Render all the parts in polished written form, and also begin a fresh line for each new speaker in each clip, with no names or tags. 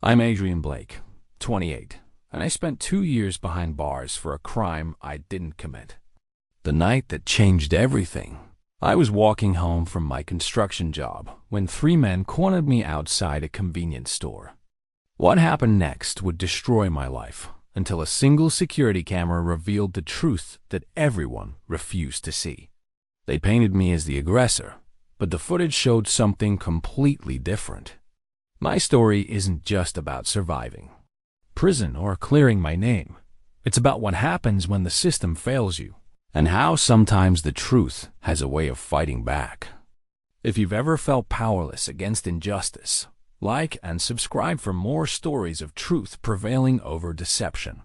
I'm Adrian Blake, 28, and I spent 2 years behind bars for a crime I didn't commit. The night that changed everything. I was walking home from my construction job when 3 men cornered me outside a convenience store. What happened next would destroy my life until a single security camera revealed the truth that everyone refused to see. They painted me as the aggressor, but the footage showed something completely different. My story isn't just about surviving prison or clearing my name. It's about what happens when the system fails you, and how sometimes the truth has a way of fighting back. If you've ever felt powerless against injustice, like and subscribe for more stories of truth prevailing over deception.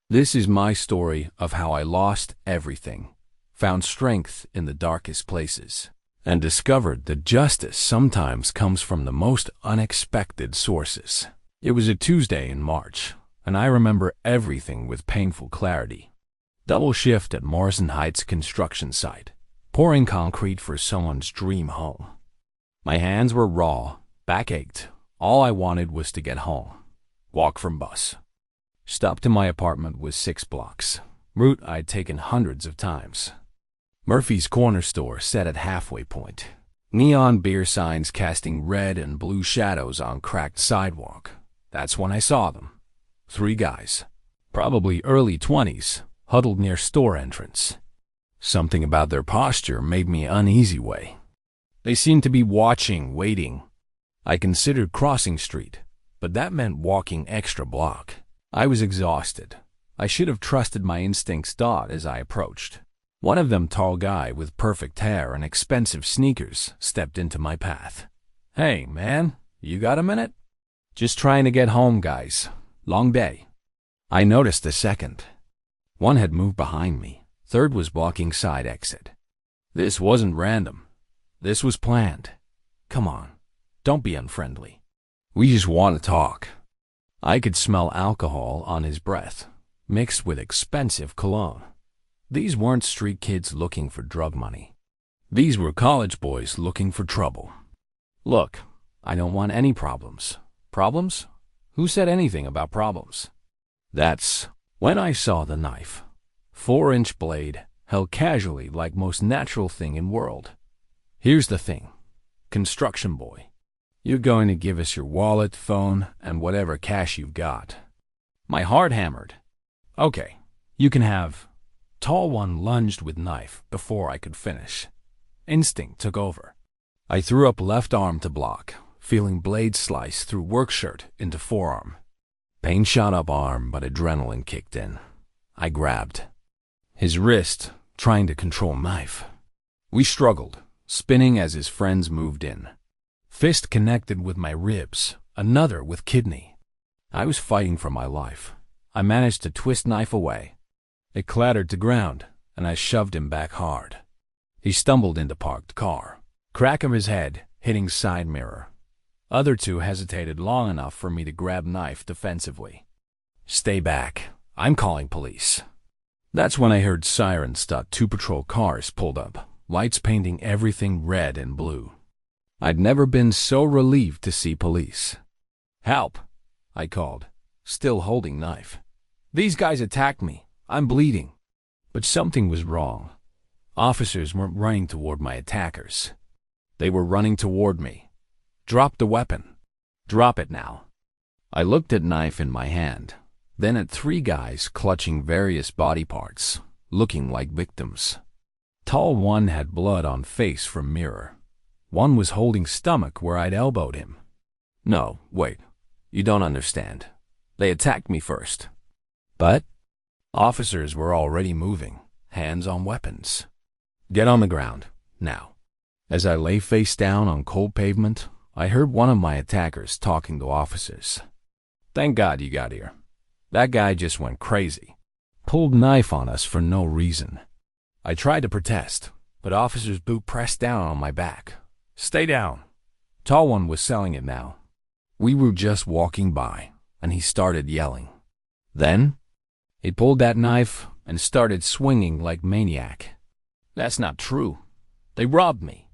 This is my story of how I lost everything, found strength in the darkest places, and discovered that justice sometimes comes from the most unexpected sources. It was a Tuesday in March, and I remember everything with painful clarity. Double shift at Morrison Heights construction site, pouring concrete for someone's dream home. My hands were raw, back ached. All I wanted was to get home. Walk from bus. Stop to my apartment was 6 blocks, route I'd taken hundreds of times. Murphy's Corner Store set at halfway point. Neon beer signs casting red and blue shadows on cracked sidewalk. That's when I saw them. 3 guys, probably early 20s, huddled near store entrance. Something about their posture made me uneasy way. They seemed to be watching, waiting. I considered crossing street, but that meant walking extra block. I was exhausted. I should have trusted my instincts as I approached. One of them, tall guy with perfect hair and expensive sneakers, stepped into my path. "Hey, man, you got a minute?" "Just trying to get home, guys. Long day." I noticed the second. One had moved behind me. Third was blocking side exit. This wasn't random. This was planned. Come on, don't be unfriendly. We just want to talk. I could smell alcohol on his breath, mixed with expensive cologne. These weren't street kids looking for drug money. These were college boys looking for trouble. "Look, I don't want any problems." "Problems? Who said anything about problems?" That's when I saw the knife. 4-inch blade, held casually like most natural thing in world. Here's the thing, construction boy. You're going to give us your wallet, phone, and whatever cash you've got. My heart hammered. Okay, you can have. Tall one lunged with knife before I could finish. Instinct took over. I threw up left arm to block, feeling blade slice through work shirt into forearm. Pain shot up arm, but adrenaline kicked in. I grabbed his wrist, trying to control knife. We struggled, spinning as his friends moved in. Fist connected with my ribs, another with kidney. I was fighting for my life. I managed to twist knife away. It clattered to ground, and I shoved him back hard. He stumbled into parked car. Crack of his head, hitting side mirror. Other 2 hesitated long enough for me to grab knife defensively. "Stay back. I'm calling police." That's when I heard sirens. 2 patrol cars pulled up, lights painting everything red and blue. I'd never been so relieved to see police. "Help," I called, still holding knife. "These guys attacked me. I'm bleeding." But something was wrong. Officers weren't running toward my attackers. They were running toward me. "Drop the weapon. Drop it now." I looked at knife in my hand, then at 3 guys clutching various body parts, looking like victims. Tall one had blood on face from mirror. One was holding stomach where I'd elbowed him. "No, wait. You don't understand. They attacked me first." But officers were already moving, hands on weapons. "Get on the ground, now." As I lay face down on cold pavement, I heard one of my attackers talking to officers. "Thank God you got here. That guy just went crazy. Pulled knife on us for no reason." I tried to protest, but officers' boot pressed down on my back. "Stay down." Tall one was selling it now. We were just walking by, and he started yelling. Then he pulled that knife and started swinging like maniac. "That's not true. They robbed me."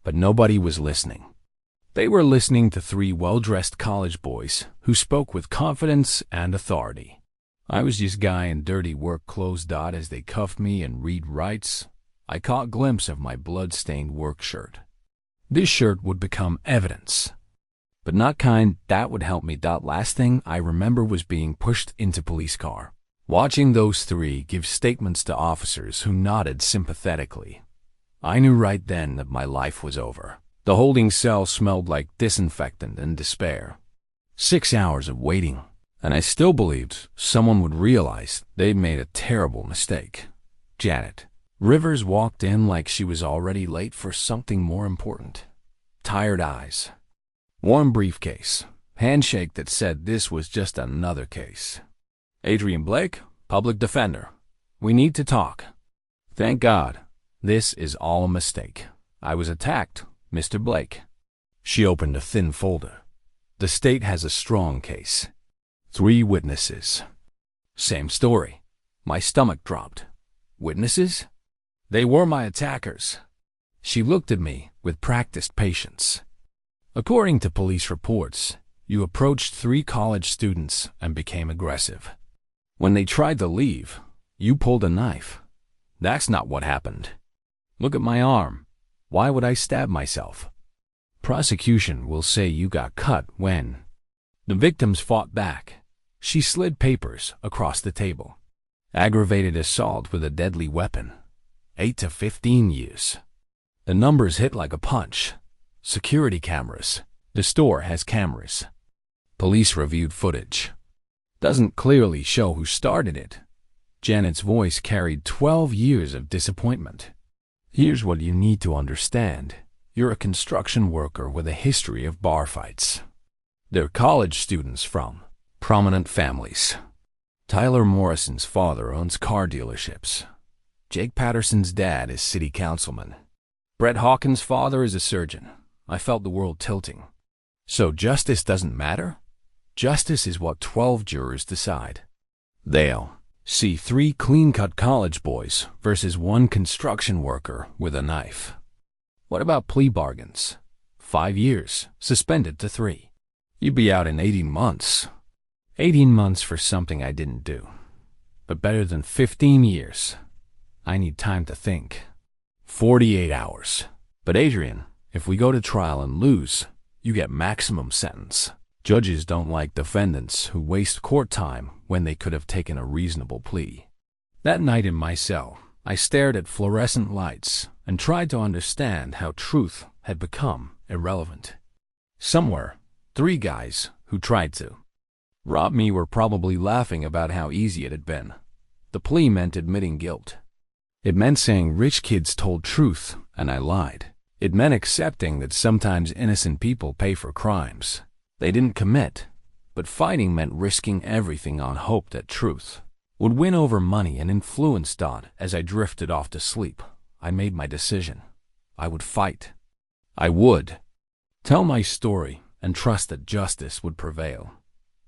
But nobody was listening. They were listening to three well-dressed college boys who spoke with confidence and authority. I was just a guy in dirty work clothes. As they cuffed me and read rights, I caught a glimpse of my blood-stained work shirt. This shirt would become evidence, but not kind that would help me. Last thing I remember was being pushed into police car, watching those three give statements to officers who nodded sympathetically. I knew right then that my life was over. The holding cell smelled like disinfectant and despair. 6 hours of waiting, and I still believed someone would realize they'd made a terrible mistake. Janet Rivers walked in like she was already late for something more important. Tired eyes, warm briefcase, handshake that said this was just another case. Adrian Blake, public defender. We need to talk. Thank God, this is all a mistake. I was attacked, Mr. Blake. She opened a thin folder. The state has a strong case. 3 witnesses. Same story. My stomach dropped. Witnesses? They were my attackers. She looked at me with practiced patience. According to police reports, you approached 3 college students and became aggressive. When they tried to leave, you pulled a knife. That's not what happened. Look at my arm. Why would I stab myself? Prosecution will say you got cut when the victims fought back. She slid papers across the table. Aggravated assault with a deadly weapon. 8 to 15 years. The numbers hit like a punch. Security cameras. The store has cameras. Police reviewed footage. Doesn't clearly show who started it. Janet's voice carried 12 years of disappointment. Here's what you need to understand. You're a construction worker with a history of bar fights. They're college students from prominent families. Tyler Morrison's father owns car dealerships. Jake Patterson's dad is city councilman. Brett Hawkins' father is a surgeon. I felt the world tilting. So justice doesn't matter? Justice is what 12 jurors decide. They'll see 3 clean-cut college boys versus 1 construction worker with a knife. What about plea bargains? 5 years, suspended to 3. You'd be out in 18 months. 18 months for something I didn't do. But better than 15 years. I need time to think. 48 hours. But Adrian, if we go to trial and lose, you get maximum sentence. Judges don't like defendants who waste court time when they could have taken a reasonable plea. That night in my cell, I stared at fluorescent lights and tried to understand how truth had become irrelevant. Somewhere, 3 guys who tried to rob me were probably laughing about how easy it had been. The plea meant admitting guilt. It meant saying rich kids told truth and I lied. It meant accepting that sometimes innocent people pay for crimes they didn't commit, but fighting meant risking everything on hope that truth would win over money and influence. As I drifted off to sleep, I made my decision. I would fight. I would tell my story and trust that justice would prevail.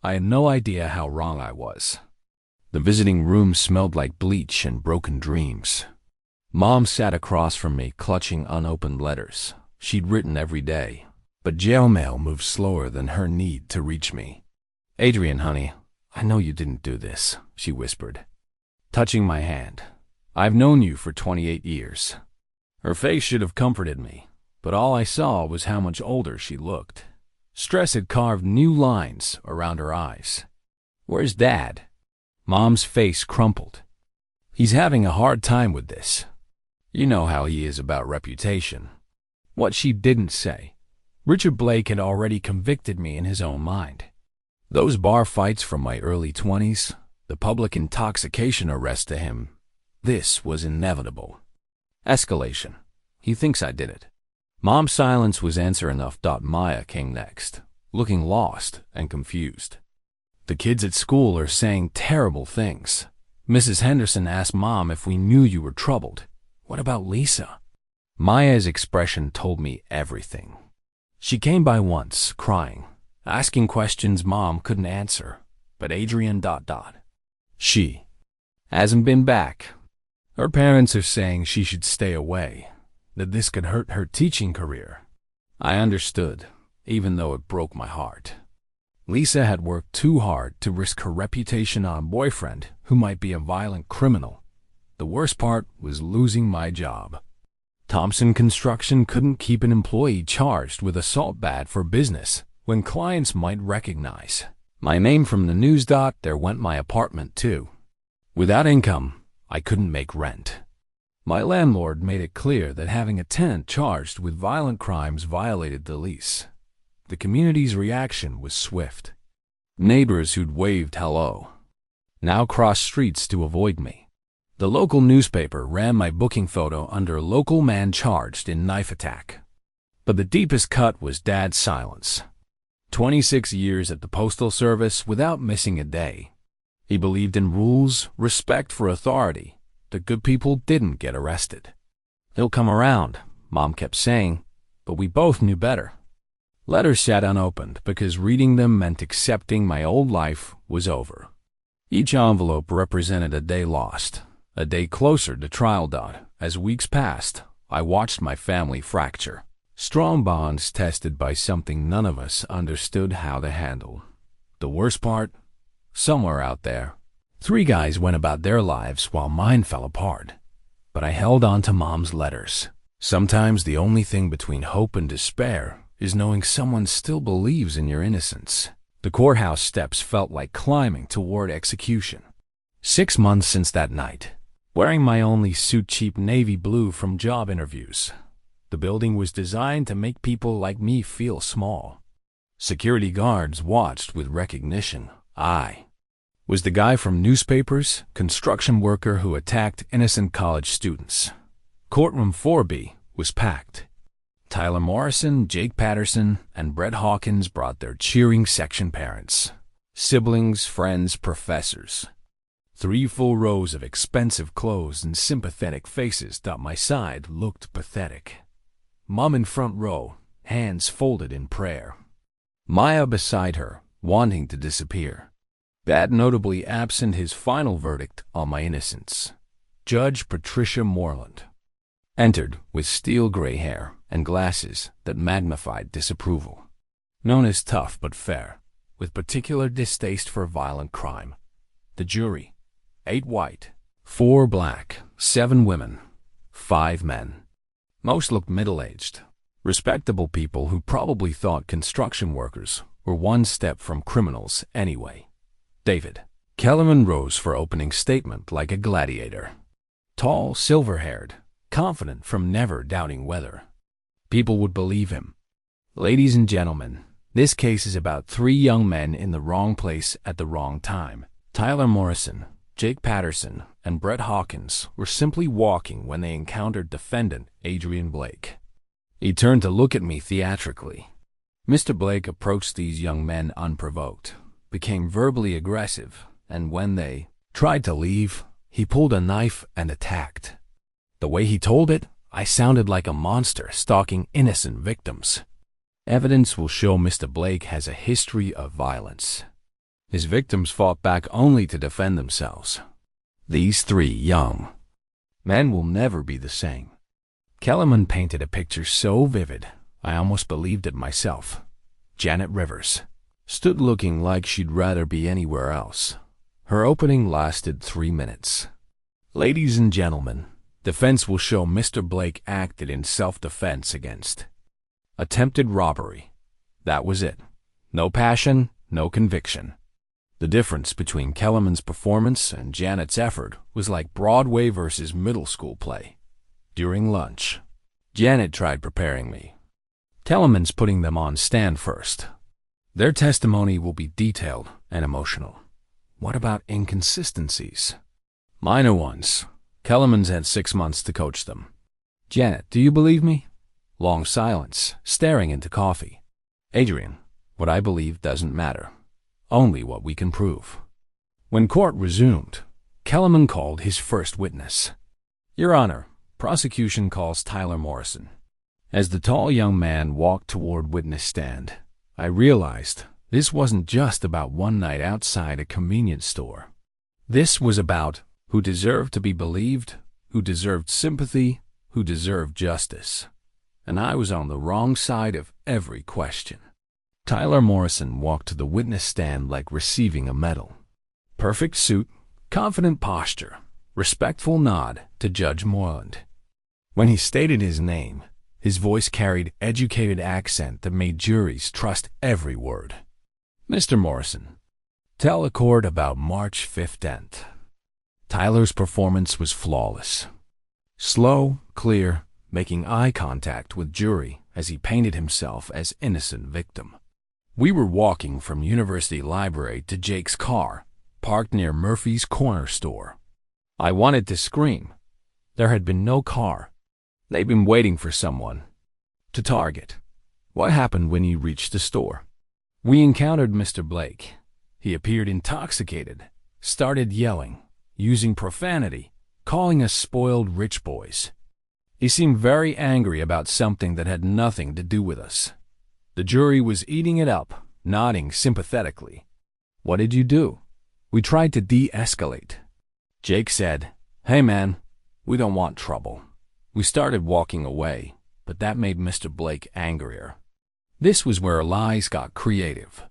I had no idea how wrong I was. The visiting room smelled like bleach and broken dreams. Mom sat across from me, clutching unopened letters she'd written every day, but jail mail moved slower than her need to reach me. Adrian, honey, I know you didn't do this, she whispered, touching my hand. I've known you for 28 years. Her face should have comforted me, but all I saw was how much older she looked. Stress had carved new lines around her eyes. Where's Dad? Mom's face crumpled. He's having a hard time with this. You know how he is about reputation. What she didn't say, Richard Blake had already convicted me in his own mind. Those bar fights from my early 20s, the public intoxication arrest to him, this was inevitable. Escalation. He thinks I did it. Mom's silence was answer enough. Maya came next, looking lost and confused. The kids at school are saying terrible things. Mrs. Henderson asked Mom if we knew you were troubled. What about Lisa? Maya's expression told me everything. She came by once, crying, asking questions Mom couldn't answer, but Adrian ... She hasn't been back. Her parents are saying she should stay away, that this could hurt her teaching career. I understood. even though it broke my heart. Lisa had worked too hard to risk her reputation on a boyfriend who might be a violent criminal. The worst part was losing my job. Thompson Construction couldn't keep an employee charged with assault bad for business when clients might recognize my name from the news. There went my apartment too. Without income, I couldn't make rent. My landlord made it clear that having a tenant charged with violent crimes violated the lease. The community's reaction was swift. Neighbors who'd waved hello now crossed streets to avoid me. The local newspaper ran my booking photo under local man charged in knife attack. But the deepest cut was Dad's silence. 26 years at the Postal Service without missing a day. He believed in rules, respect for authority. The good people didn't get arrested. "He'll come around," Mom kept saying, but we both knew better. Letters sat unopened because reading them meant accepting my old life was over. Each envelope represented a day lost, a day closer to trial. As weeks passed, I watched my family fracture. Strong bonds tested by something none of us understood how to handle. The worst part? Somewhere out there, 3 guys went about their lives while mine fell apart. But I held on to Mom's letters. Sometimes the only thing between hope and despair is knowing someone still believes in your innocence. The courthouse steps felt like climbing toward execution. 6 months since that night, wearing my only suit, cheap navy blue from job interviews. The building was designed to make people like me feel small. Security guards watched with recognition. I was the guy from newspapers, construction worker who attacked innocent college students. Courtroom 4B was packed. Tyler Morrison, Jake Patterson, and Brett Hawkins brought their cheering section parents, siblings, friends, professors. 3 full rows of expensive clothes and sympathetic faces. My side looked pathetic. Mom in front row, hands folded in prayer. Maya beside her, wanting to disappear. Dad notably absent his final verdict on my innocence. Judge Patricia Moreland entered with steel gray hair and glasses that magnified disapproval. Known as tough but fair, with particular distaste for violent crime. The jury, 8 white, 4 black, 7 women, 5 men. Most looked middle-aged, respectable people who probably thought construction workers were one step from criminals anyway. David Kellerman rose for opening statement like a gladiator. Tall, silver-haired, confident from never doubting whether people would believe him. "Ladies and gentlemen, this case is about 3 young men in the wrong place at the wrong time. Tyler Morrison, Jake Patterson, and Brett Hawkins were simply walking when they encountered defendant Adrian Blake." He turned to look at me theatrically. Mr. Blake approached these young men unprovoked, became verbally aggressive, and when they tried to leave, he pulled a knife and attacked. The way he told it, I sounded like a monster stalking innocent victims. Evidence will show Mr. Blake has a history of violence. His victims fought back only to defend themselves. These 3 young men will never be the same. Kellerman painted a picture so vivid, I almost believed it myself. Janet Rivers stood looking like she'd rather be anywhere else. Her opening lasted 3 minutes. "Ladies and gentlemen, defense will show Mr. Blake acted in self-defense against attempted robbery." That was it. No passion, no conviction. The difference between Kellerman's performance and Janet's effort was like Broadway versus middle school play. During lunch, Janet tried preparing me. Kellerman's putting them on stand first. Their testimony will be detailed and emotional. What about inconsistencies? Minor ones. Kellerman's had 6 months to coach them. "Janet, do you believe me?" Long silence, staring into coffee. "Adrian, what I believe doesn't matter. Only what we can prove." When court resumed, Kellerman called his first witness. "Your Honor, prosecution calls Tyler Morrison." As the tall young man walked toward witness stand, I realized this wasn't just about one night outside a convenience store. This was about who deserved to be believed, who deserved sympathy, who deserved justice. And I was on the wrong side of every question. Tyler Morrison walked to the witness stand like receiving a medal. Perfect suit, confident posture, respectful nod to Judge Moreland. When he stated his name, his voice carried educated accent that made juries trust every word. Mr. Morrison, tell the court about March 15th. Tyler's performance was flawless. Slow, clear, making eye contact with jury as he painted himself as innocent victim. We were walking from University Library to Jake's car, parked near Murphy's Corner Store. I wanted to scream. There had been no car. They'd been waiting for someone to target. What happened when you reached the store? We encountered Mr. Blake. He appeared intoxicated, started yelling, using profanity, calling us spoiled rich boys. He seemed very angry about something that had nothing to do with us. The jury was eating it up, nodding sympathetically. What did you do? We tried to de-escalate. Jake said, "Hey man, we don't want trouble." We started walking away, but that made Mr. Blake angrier. This was where lies got creative.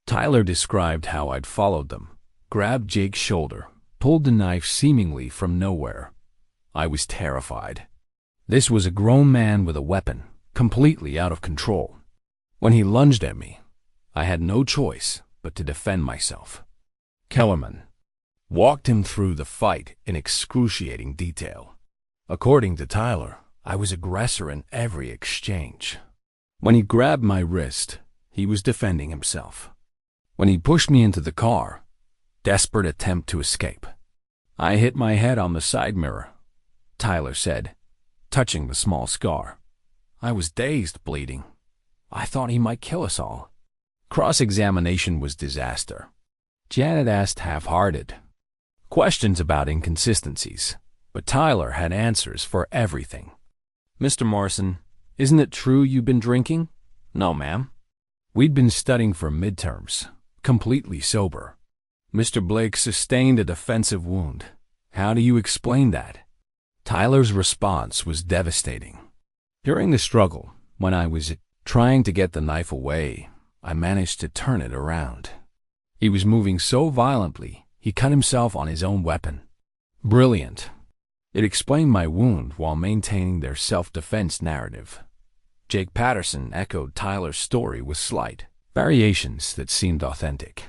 Tyler described how I'd followed them, grabbed Jake's shoulder, pulled the knife seemingly from nowhere. I was terrified. This was a grown man with a weapon, completely out of control. When he lunged at me, I had no choice but to defend myself. Kellerman walked him through the fight in excruciating detail. According to Tyler, I was aggressor in every exchange. When he grabbed my wrist, he was defending himself. When he pushed me into the car, desperate attempt to escape. I hit my head on the side mirror, Tyler said, touching the small scar. I was dazed, bleeding. I thought he might kill us all. Cross-examination was disaster. Janet asked half-hearted questions about inconsistencies, but Tyler had answers for everything. Mr. Morrison, isn't it true you've been drinking? No, ma'am. We'd been studying for midterms, completely sober. Mr. Blake sustained a defensive wound. How do you explain that? Tyler's response was devastating. During the struggle, when I was trying to get the knife away, I managed to turn it around. He was moving so violently, he cut himself on his own weapon. Brilliant. It explained my wound while maintaining their self-defense narrative. Jake Patterson echoed Tyler's story with slight variations that seemed authentic.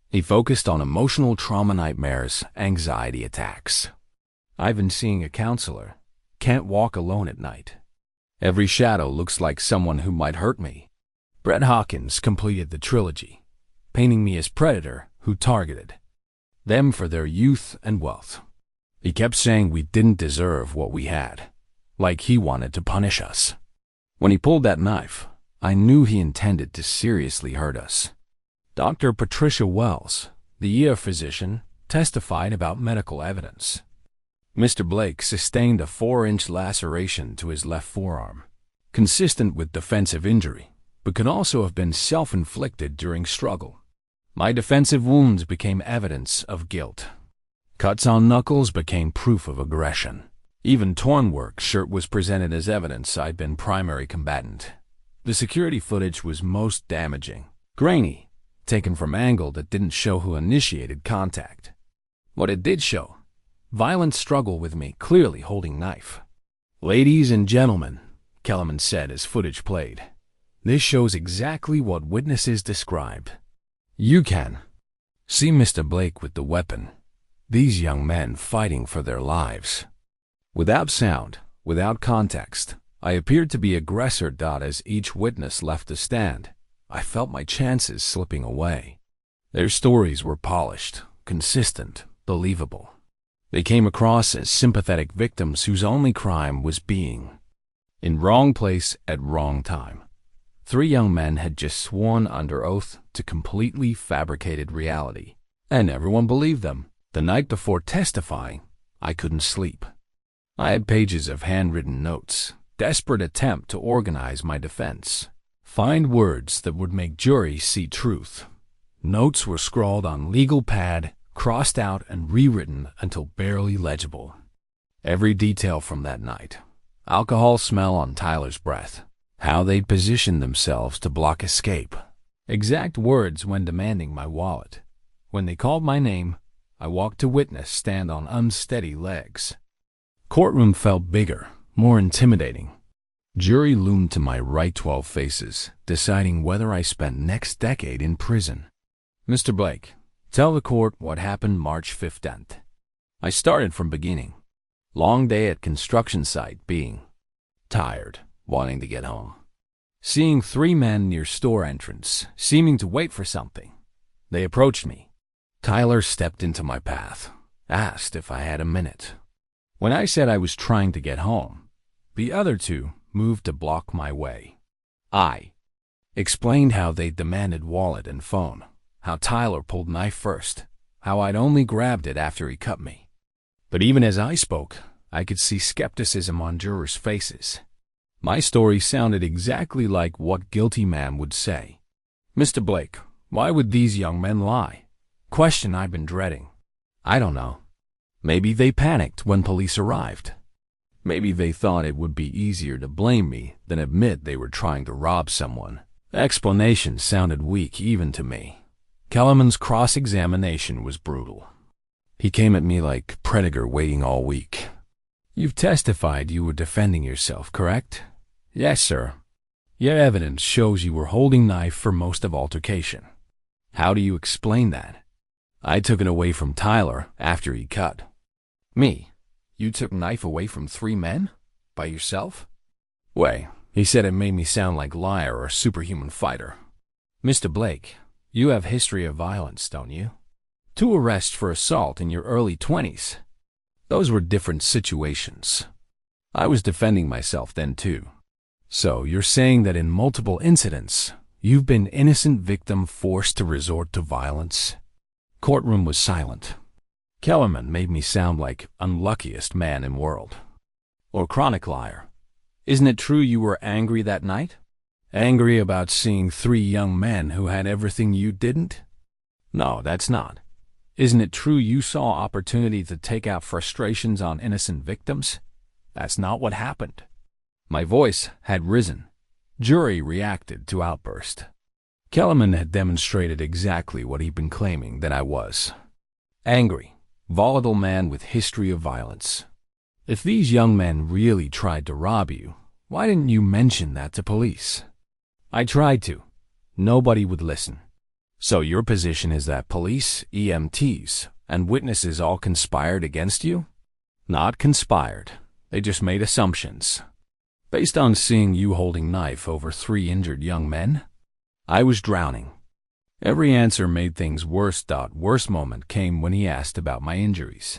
He focused on emotional trauma nightmares, anxiety attacks. I've been seeing a counselor. Can't walk alone at night. Every shadow looks like someone who might hurt me. Brett Hawkins completed the trilogy, painting me as predator who targeted them for their youth and wealth. He kept saying we didn't deserve what we had, like he wanted to punish us. When he pulled that knife, I knew he intended to seriously hurt us. Dr. Patricia Wells, the ER physician, testified about medical evidence. Mr. Blake sustained a 4-inch laceration to his left forearm, consistent with defensive injury, but could also have been self-inflicted during struggle. My defensive wounds became evidence of guilt. Cuts on knuckles became proof of aggression. Even torn work shirt was presented as evidence I'd been primary combatant. The security footage was most damaging, grainy, taken from angle that didn't show who initiated contact. What it did show, violent struggle with me clearly holding knife. Ladies and gentlemen, Kellerman said as footage played, this shows exactly what witnesses described. You can see Mr. Blake with the weapon. These young men fighting for their lives. Without sound, without context, I appeared to be aggressor. As each witness left the stand, I felt my chances slipping away. Their stories were polished, consistent, believable. They came across as sympathetic victims whose only crime was being in wrong place at wrong time. 3 young men had just sworn under oath to completely fabricated reality, and everyone believed them. The night before testifying, I couldn't sleep. I had pages of handwritten notes, desperate attempt to organize my defense, find words that would make juries see truth. Notes were scrawled on legal pad, crossed out and rewritten until barely legible. Every detail from that night. Alcohol smell on Tyler's breath. How they'd positioned themselves to block escape. Exact words when demanding my wallet. When they called my name, I walked to witness stand on unsteady legs. Courtroom felt bigger, more intimidating. Jury loomed to my right, 12 faces, deciding whether I spent next decade in prison. Mr. Blake, tell the court what happened March 15th. I started from beginning. Long day at construction site, being tired, wanting to get home. Seeing 3 men near store entrance, seeming to wait for something. They approached me. Tyler stepped into my path, asked if I had a minute. When I said I was trying to get home, the other 2 moved to block my way. I explained how they demanded wallet and phone, how Tyler pulled knife first, how I'd only grabbed it after he cut me. But even as I spoke, I could see skepticism on jurors' faces. My story sounded exactly like what guilty man would say. Mr. Blake, why would these young men lie? Question I've been dreading. I don't know. Maybe they panicked when police arrived. Maybe they thought it would be easier to blame me than admit they were trying to rob someone. The explanation sounded weak even to me. Kellerman's cross-examination was brutal. He came at me like predator waiting all week. You've testified you were defending yourself, correct? Yes, sir. Your evidence shows you were holding knife for most of altercation. How do you explain that? I took it away from Tyler after he cut. Me? You took knife away from 3 men? By yourself? Way, he said it made me sound like liar or superhuman fighter. Mr. Blake, you have history of violence, don't you? 2 arrests for assault in your early 20s. Those were different situations. I was defending myself then too. So you're saying that in multiple incidents, you've been innocent victim forced to resort to violence? Courtroom was silent. Kellerman made me sound like unluckiest man in world. Or chronic liar. Isn't it true you were angry that night? Angry about seeing 3 young men who had everything you didn't? No, that's not. Isn't it true you saw opportunity to take out frustrations on innocent victims? That's not what happened. My voice had risen. Jury reacted to outburst. Kellerman had demonstrated exactly what he'd been claiming that I was. Angry, volatile man with history of violence. If these young men really tried to rob you, why didn't you mention that to police? I tried to. Nobody would listen. So your position is that police, EMTs, and witnesses all conspired against you? Not conspired. They just made assumptions. Based on seeing you holding knife over 3 injured young men? I was drowning. Every answer made things worse. Worst moment came when he asked about my injuries.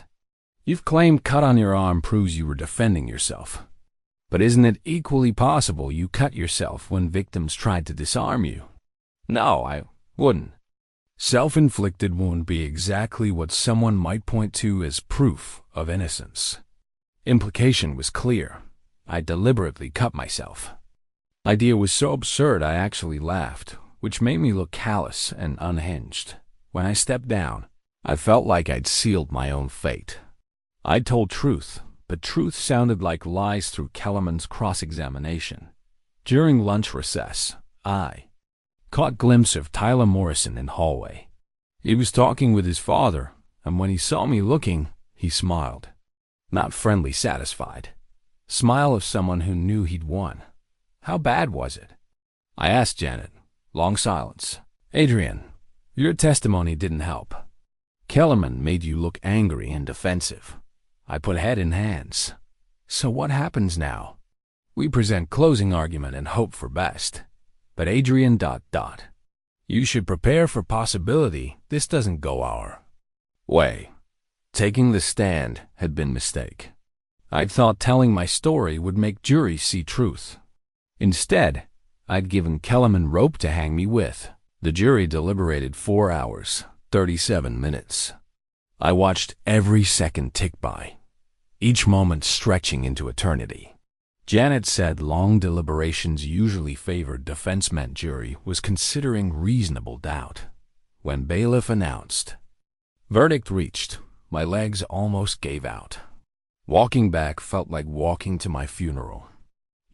You've claimed cut on your arm proves you were defending yourself. But isn't it equally possible you cut yourself when victims tried to disarm you? No, I wouldn't. Self-inflicted wound be exactly what someone might point to as proof of innocence. Implication was clear. I deliberately cut myself. Idea was so absurd I actually laughed, which made me look callous and unhinged. When I stepped down, I felt like I'd sealed my own fate. I told truth, but truth sounded like lies through Kellerman's cross-examination. During lunch recess, I caught glimpse of Tyler Morrison in hallway. He was talking with his father, and when he saw me looking, he smiled. Not friendly, satisfied. Smile of someone who knew he'd won. How bad was it? I asked Janet. Long silence. Adrian, your testimony didn't help. Kellerman made you look angry and defensive. I put head in hands. So what happens now? We present closing argument and hope for best. But Adrian ... You should prepare for possibility this doesn't go our way. Taking the stand had been mistake. I'd thought telling my story would make juries see truth. Instead, I'd given Kellerman rope to hang me with. The jury deliberated 4 hours, 37 minutes. I watched every second tick by, each moment stretching into eternity. Janet said long deliberations usually favored defense-meant jury was considering reasonable doubt. When bailiff announced, verdict reached, my legs almost gave out. Walking back felt like walking to my funeral.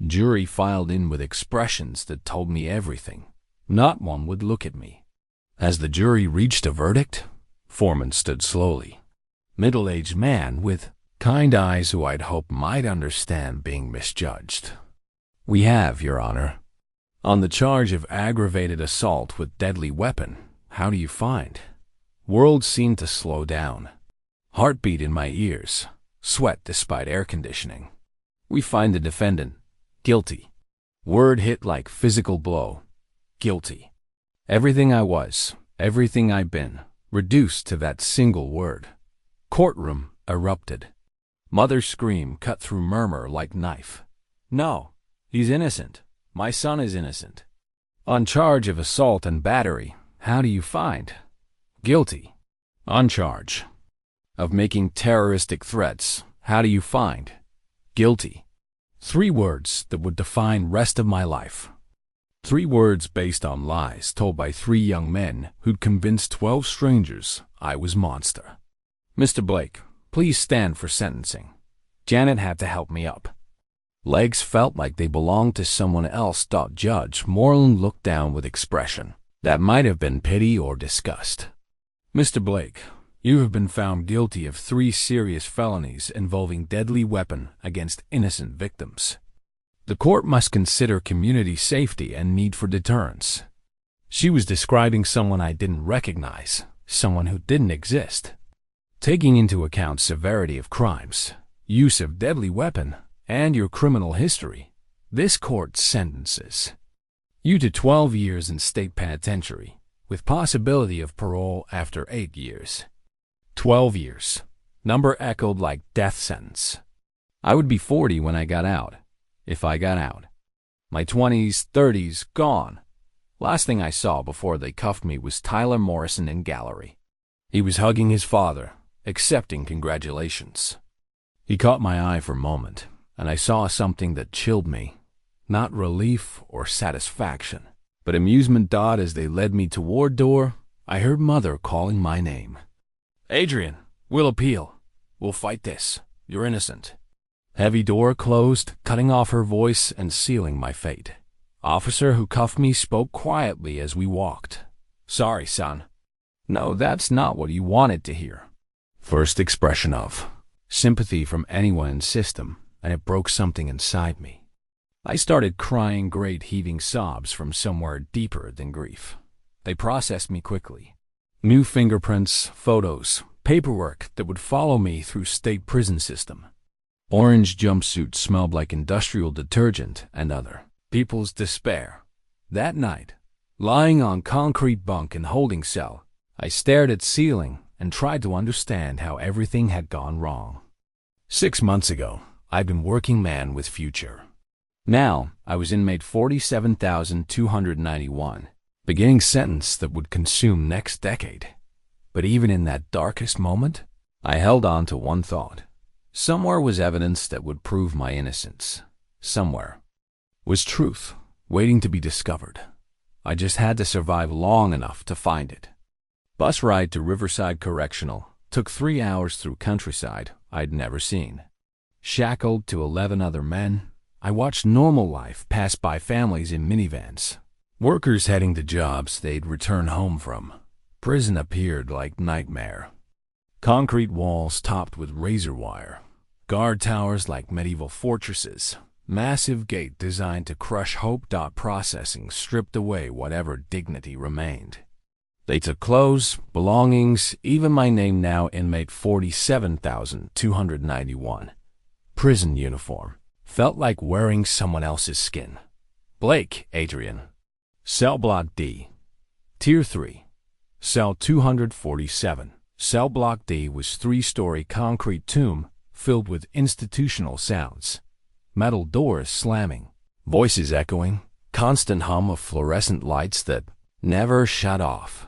Jury filed in with expressions that told me everything. Not one would look at me. As the jury reached a verdict, Foreman stood slowly. Middle-aged man with kind eyes who I'd hope might understand being misjudged. "We have, Your Honor. On the charge of aggravated assault with deadly weapon, how do you find?" World seemed to slow down. Heartbeat in my ears, sweat despite air conditioning. "We find the defendant guilty." Word hit like physical blow. Guilty. Everything I was, everything I've been, reduced to that single word. Courtroom erupted. Mother's scream cut through murmur like knife. "No, he's innocent. My son is innocent." On charge of assault and battery, how do you find? Guilty. On charge of making terroristic threats, how do you find? Guilty. 3 words that would define rest of my life. 3 words based on lies told by 3 young men who'd convinced 12 strangers I was monster. "Mr. Blake, please stand for sentencing." Janet had to help me up. Legs felt like they belonged to someone else. Judge Moreland looked down with expression that might have been pity or disgust. "Mr. Blake, you have been found guilty of 3 serious felonies involving deadly weapon against innocent victims. The court must consider community safety and need for deterrence." She was describing someone I didn't recognize, someone who didn't exist. "Taking into account severity of crimes, use of deadly weapon, and your criminal history, this court sentences you to 12 years in state penitentiary, with possibility of parole after 8 years. 12 years. Number echoed like death sentence. I would be 40 when I got out, if I got out. My 20s, 30s, gone. Last thing I saw before they cuffed me was Tyler Morrison in gallery. He was hugging his father, accepting congratulations. He caught my eye for a moment, and I saw something that chilled me. Not relief or satisfaction, but amusement. As they led me toward door, I heard Mother calling my name. "Adrian, we'll appeal. We'll fight this. You're innocent." Heavy door closed, cutting off her voice and sealing my fate. Officer who cuffed me spoke quietly as we walked. "Sorry, son." "No, that's not what you wanted to hear." First expression of sympathy from anyone in system, and it broke something inside me. I started crying great heaving sobs from somewhere deeper than grief. They processed me quickly. New fingerprints, photos, paperwork that would follow me through state prison system. Orange jumpsuit smelled like industrial detergent and other people's despair. That night, lying on concrete bunk in holding cell, I stared at ceiling and tried to understand how everything had gone wrong. 6 months ago, I'd been working man with future. Now, I was inmate 47,291, beginning sentence that would consume next decade. But even in that darkest moment, I held on to one thought. Somewhere was evidence that would prove my innocence. Somewhere was truth waiting to be discovered. I just had to survive long enough to find it. Bus ride to Riverside Correctional took 3 hours through countryside I'd never seen. Shackled to 11 other men, I watched normal life pass by families in minivans. Workers heading to jobs they'd return home from. Prison appeared like nightmare. Concrete walls topped with razor wire. Guard towers like medieval fortresses. Massive gate designed to crush hope. Processing stripped away whatever dignity remained. They took clothes, belongings, even my name, now inmate 47,291. Prison uniform. Felt like wearing someone else's skin. Blake, Adrian. Cell Block D. Tier 3. Cell 247. Cell Block D was 3-story concrete tomb filled with institutional sounds. Metal doors slamming. Voices echoing. Constant hum of fluorescent lights that never shut off.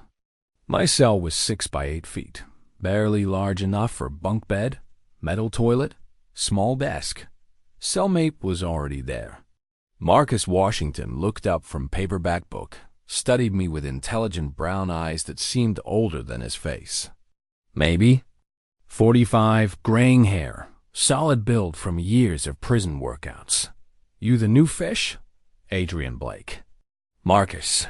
My cell was 6 by 8 feet. Barely large enough for bunk bed, metal toilet, small desk. Cellmate was already there. Marcus Washington looked up from paperback book, studied me with intelligent brown eyes that seemed older than his face. Maybe 45, graying hair, solid build from years of prison workouts. "You the new fish?" Adrian Blake. Marcus.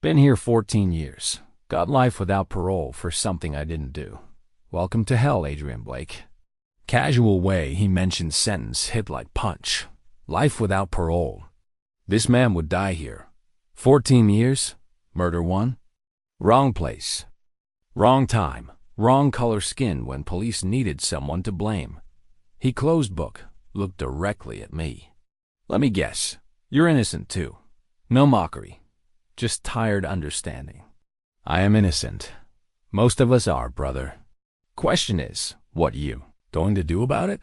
Been here 14 years. Got life without parole for something I didn't do. Welcome to hell, Adrian Blake. Casual way he mentioned sentence hit like punch. Life without parole. This man would die here. 14 years? Murder one? Wrong place. Wrong time. Wrong color skin when police needed someone to blame. He closed book, looked directly at me. Let me guess. You're innocent too. No mockery. Just tired understanding. I am innocent. Most of us are, brother. Question is, what you going to do about it?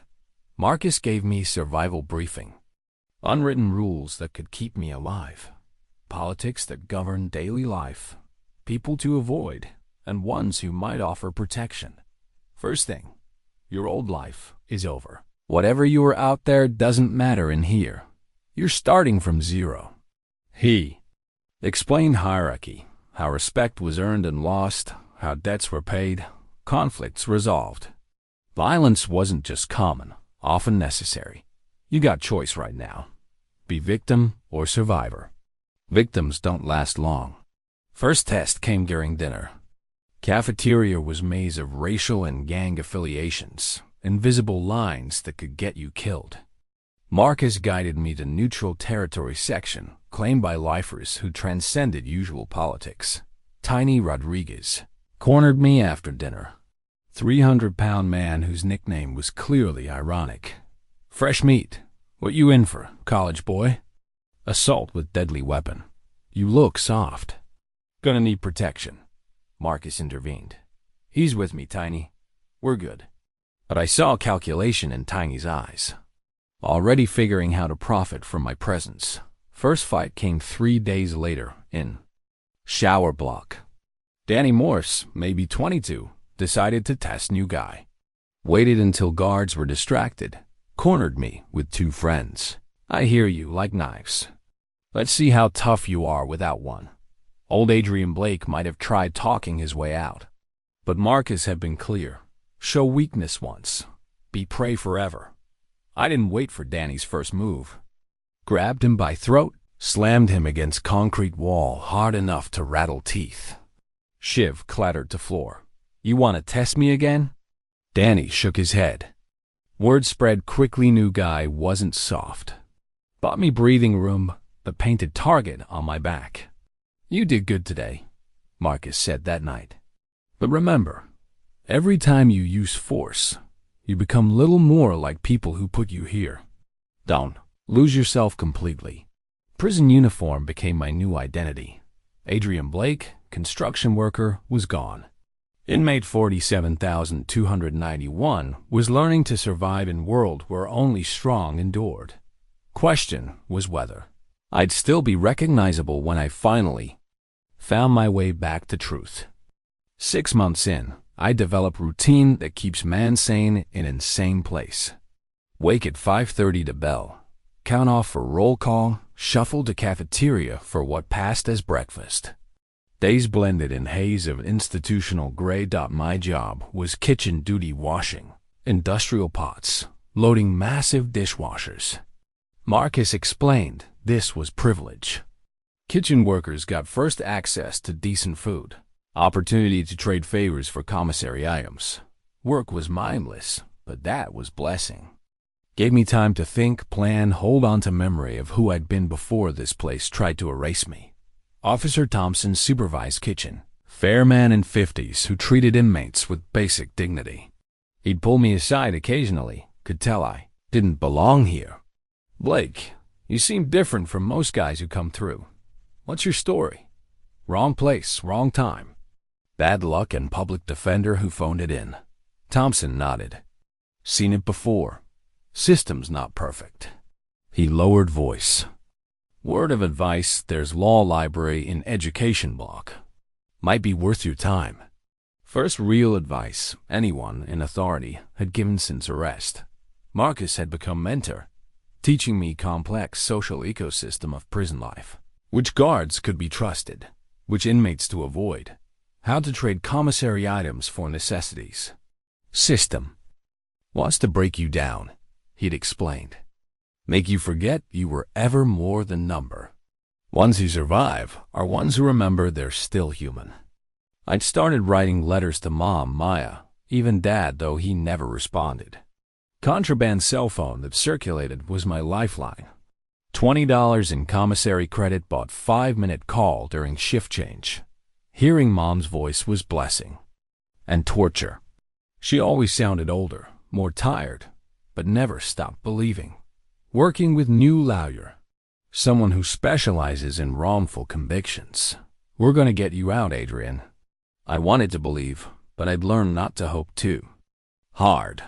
Marcus gave me survival briefing. Unwritten rules that could keep me alive. Politics that govern daily life. People to avoid, and ones who might offer protection. First thing, your old life is over. Whatever you were out there doesn't matter in here. You're starting from zero. He explained hierarchy, how respect was earned and lost, how debts were paid, conflicts resolved. Violence wasn't just common, often necessary. You got choice right now. Be victim or survivor. Victims don't last long. First test came during dinner. Cafeteria was maze of racial and gang affiliations, invisible lines that could get you killed. Marcus guided me to neutral territory section, claimed by lifers who transcended usual politics. Tiny Rodriguez cornered me after dinner. 300-pound man whose nickname was clearly ironic. Fresh meat. What you in for, college boy? Assault with deadly weapon. You look soft. Gonna need protection. Marcus intervened. He's with me, Tiny. We're good. But I saw calculation in Tiny's eyes. Already figuring how to profit from my presence. First fight came 3 days later in shower block. Danny Morse, maybe 22, decided to test new guy. Waited until guards were distracted. Cornered me with 2 friends. I hear you like knives. Let's see how tough you are without one. Old Adrian Blake might have tried talking his way out. But Marcus had been clear. Show weakness once. Be prey forever. I didn't wait for Danny's first move. Grabbed him by throat, slammed him against concrete wall hard enough to rattle teeth. Shiv clattered to floor. You want to test me again? Danny shook his head. Word spread quickly new guy wasn't soft. Bought me breathing room, but painted target on my back. You did good today, Marcus said that night. But remember, every time you use force, you become little more like people who put you here. Don't lose yourself completely. Prison uniform became my new identity. Adrian Blake, construction worker, was gone. Inmate 47,291 was learning to survive in a world where only strong endured. Question was whether I'd still be recognizable when I finally found my way back to truth. 6 months in, I develop routine that keeps man sane in insane place. Wake at 5:30 to bell. Count off for roll call, shuffle to cafeteria for what passed as breakfast. Days blended in haze of institutional gray. My job was kitchen duty washing, industrial pots, loading massive dishwashers. Marcus explained this was privilege. Kitchen workers got first access to decent food. Opportunity to trade favors for commissary items. Work was mindless, but that was blessing. Gave me time to think, plan, hold on to memory of who I'd been before this place tried to erase me. Officer Thompson supervised kitchen. Fair man in 50s who treated inmates with basic dignity. He'd pull me aside occasionally, could tell I didn't belong here. Blake, you seem different from most guys who come through. What's your story? Wrong place, wrong time. Bad luck and public defender who phoned it in. Thompson nodded. Seen it before. System's not perfect. He lowered voice. Word of advice, there's law library in education block. Might be worth your time. First real advice anyone in authority had given since arrest. Marcus had become mentor, teaching me complex social ecosystem of prison life. Which guards could be trusted, which inmates to avoid. How to trade commissary items for necessities. System wants to break you down, he'd explained. Make you forget you were ever more than number. Ones who survive are ones who remember they're still human. I'd started writing letters to Mom, Maya, even Dad, though he never responded. Contraband cell phone that circulated was my lifeline. $20 in commissary credit bought 5-minute call during shift change. Hearing Mom's voice was blessing. And torture. She always sounded older, more tired, but never stopped believing. Working with new lawyer, someone who specializes in wrongful convictions. We're going to get you out, Adrian. I wanted to believe, but I'd learned not to hope too. Hard.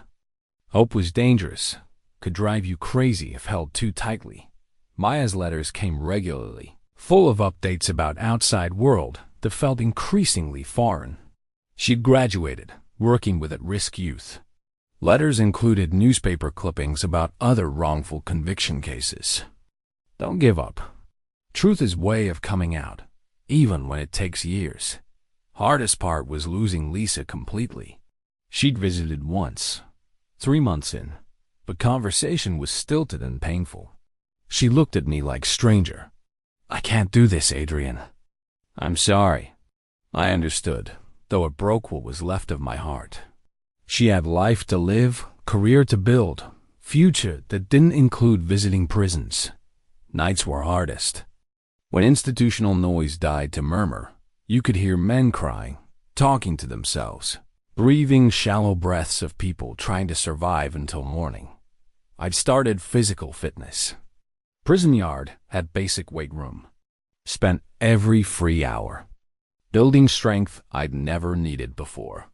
Hope was dangerous, could drive you crazy if held too tightly. Maya's letters came regularly, full of updates about outside world that felt increasingly foreign. She'd graduated, working with at-risk youth. Letters included newspaper clippings about other wrongful conviction cases. Don't give up. Truth is way of coming out, even when it takes years. Hardest part was losing Lisa completely. She'd visited once, 3 months in, but conversation was stilted and painful. She looked at me like stranger. I can't do this, Adrian. I'm sorry. I understood, though it broke what was left of my heart. She had life to live, career to build, future that didn't include visiting prisons. Nights were hardest. When institutional noise died to murmur, you could hear men crying, talking to themselves, breathing shallow breaths of people trying to survive until morning. I'd started physical fitness. Prison yard had basic weight room. Spent every free hour building strength I'd never needed before.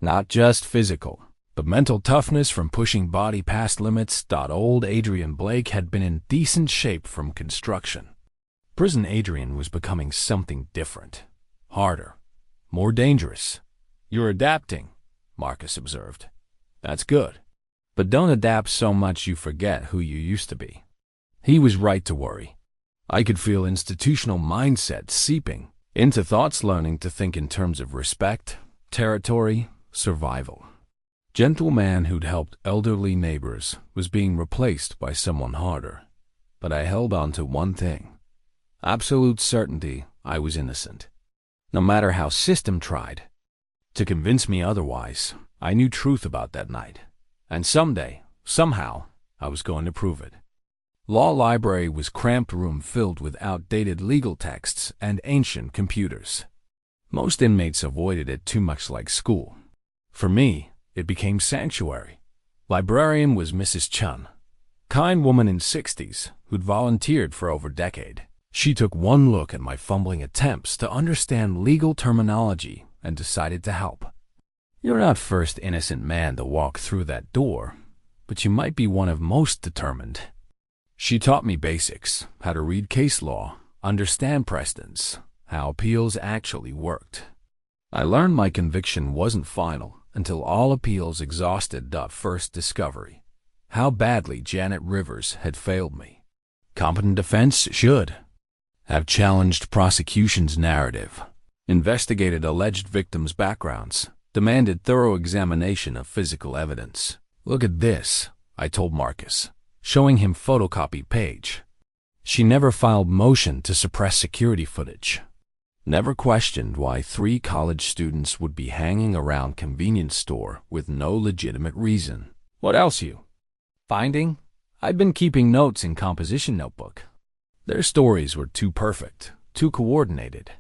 Not just physical, but mental toughness from pushing body past limits. Old Adrian Blake had been in decent shape from construction. Prison Adrian was becoming something different. Harder, more dangerous. You're adapting, Marcus observed. That's good. But don't adapt so much you forget who you used to be. He was right to worry. I could feel institutional mindset seeping into thoughts, learning to think in terms of respect, territory, survival. Gentle man who'd helped elderly neighbors was being replaced by someone harder. But I held on to one thing. Absolute certainty I was innocent. No matter how system tried to convince me otherwise, I knew truth about that night. And someday, somehow, I was going to prove it. Law library was cramped room filled with outdated legal texts and ancient computers. Most inmates avoided it too much like school. For me, it became sanctuary. Librarian was Mrs. Chun, kind woman in 60s who'd volunteered for over a decade. She took one look at my fumbling attempts to understand legal terminology and decided to help. You're not first innocent man to walk through that door, but you might be one of most determined. She taught me basics, how to read case law, understand precedents, how appeals actually worked. I learned my conviction wasn't final until all appeals exhausted. First discovery, how badly Janet Rivers had failed me. Competent defense should have challenged prosecution's narrative, investigated alleged victims' backgrounds, demanded thorough examination of physical evidence. Look at this, I told Marcus, showing him photocopy page. She never filed motion to suppress security footage. Never questioned why 3 college students would be hanging around convenience store with no legitimate reason. What else you finding? I'd been keeping notes in composition notebook. Their stories were too perfect, too coordinated.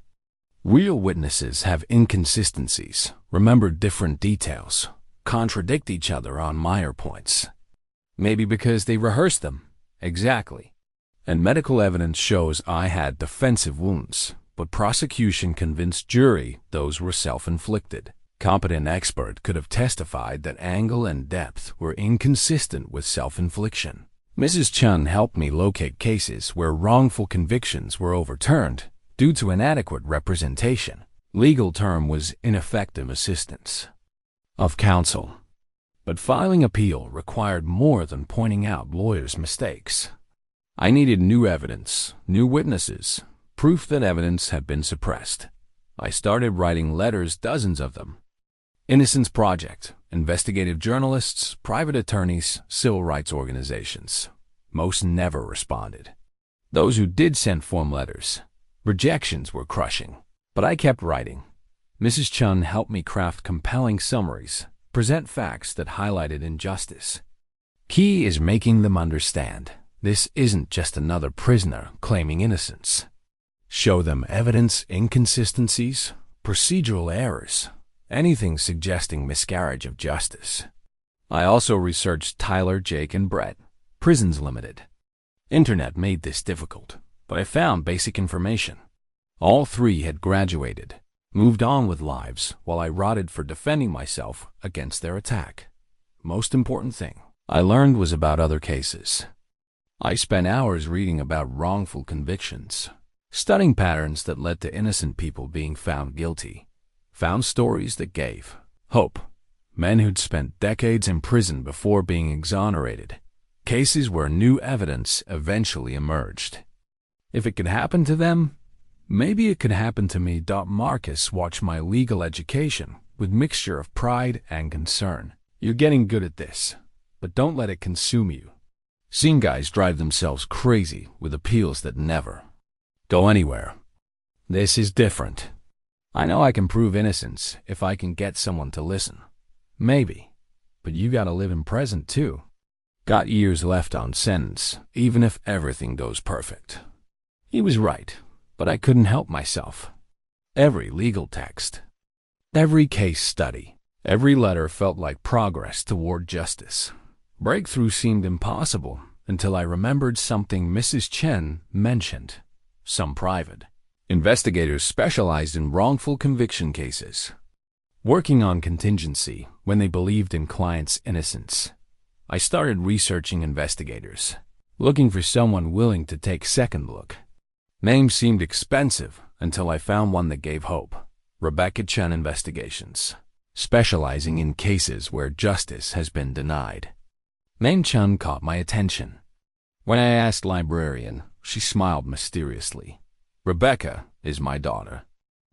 Real witnesses have inconsistencies, remember different details, contradict each other on minor points. Maybe because they rehearsed them. Exactly. And medical evidence shows I had defensive wounds, but prosecution convinced jury those were self-inflicted. Competent expert could have testified that angle and depth were inconsistent with self-infliction. Mrs. Chun helped me locate cases where wrongful convictions were overturned due to inadequate representation. Legal term was ineffective assistance of counsel. But filing appeal required more than pointing out lawyers' mistakes. I needed new evidence, new witnesses, proof that evidence had been suppressed. I started writing letters, dozens of them. Innocence Project, investigative journalists, private attorneys, civil rights organizations. Most never responded. Those who did send form letters, rejections were crushing. But I kept writing. Mrs. Chun helped me craft compelling summaries, present facts that highlighted injustice. Key is making them understand this isn't just another prisoner claiming innocence. Show them evidence inconsistencies, procedural errors, anything suggesting miscarriage of justice. I also researched Tyler, Jake, and Brett, Prisons Limited. Internet made this difficult, but I found basic information. All three had graduated, moved on with lives, while I rotted for defending myself against their attack. Most important thing I learned was about other cases. I spent hours reading about wrongful convictions, studying patterns that led to innocent people being found guilty, found stories that gave hope, men who'd spent decades in prison before being exonerated, cases where new evidence eventually emerged. If it could happen to them, maybe it could happen to me. Marcus watched my legal education with mixture of pride and concern. You're getting good at this, but don't let it consume you. Seen guys drive themselves crazy with appeals that never go anywhere. This is different. I know I can prove innocence if I can get someone to listen. Maybe. But you gotta live in present too. Got years left on sentence, even if everything goes perfect. He was right, but I couldn't help myself. Every legal text, every case study, every letter felt like progress toward justice. Breakthrough seemed impossible until I remembered something Mrs. Chen mentioned. Some private investigators specialized in wrongful conviction cases, working on contingency when they believed in clients' innocence. I started researching investigators, looking for someone willing to take second look. Names seemed expensive until I found one that gave hope. Rebecca Chen Investigations, specializing in cases where justice has been denied. Name Chen caught my attention. When I asked librarian, she smiled mysteriously. Rebecca is my daughter.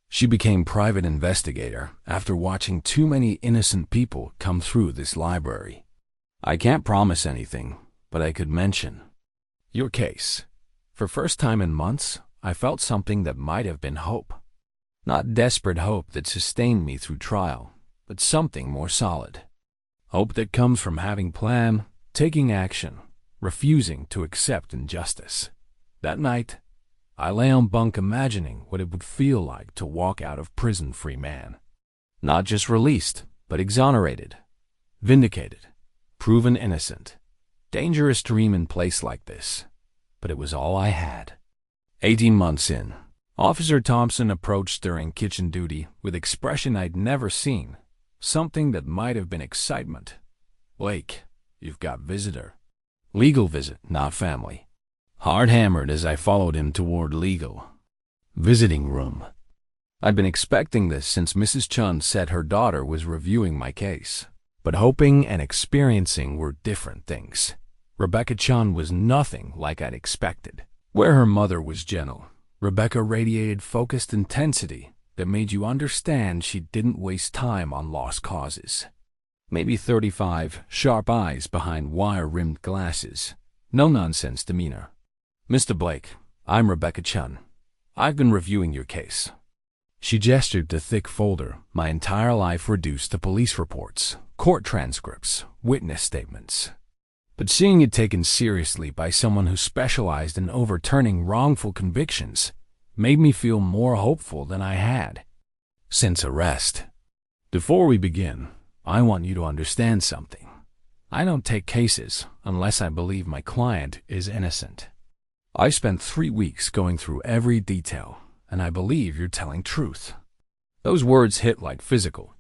She became private investigator after watching too many innocent people come through this library. I can't promise anything, but I could mention your case. For first time in months, I felt something that might have been hope. Not desperate hope that sustained me through trial, but something more solid. Hope that comes from having plan, taking action, refusing to accept injustice. That night, I lay on bunk imagining what it would feel like to walk out of prison free man. Not just released, but exonerated, vindicated, proven innocent. Dangerous dream in place like this, but it was all I had. 18 months in, Officer Thompson approached during kitchen duty with expression I'd never seen, something that might have been excitement. Blake, you've got visitor. Legal visit, not family. Hard-hammered as I followed him toward legal visiting room. I'd been expecting this since Mrs. Chun said her daughter was reviewing my case. But hoping and experiencing were different things. Rebecca Chun was nothing like I'd expected. Where her mother was gentle, Rebecca radiated focused intensity that made you understand she didn't waste time on lost causes. Maybe 35, sharp eyes behind wire-rimmed glasses. No-nonsense demeanor. Mr. Blake, I'm Rebecca Chun. I've been reviewing your case. She gestured to thick folder, my entire life reduced to police reports, court transcripts, witness statements. But seeing it taken seriously by someone who specialized in overturning wrongful convictions made me feel more hopeful than I had since arrest. Before we begin, I want you to understand something. I don't take cases unless I believe my client is innocent. I spent 3 weeks going through every detail, and I believe you're telling truth. Those words hit like physical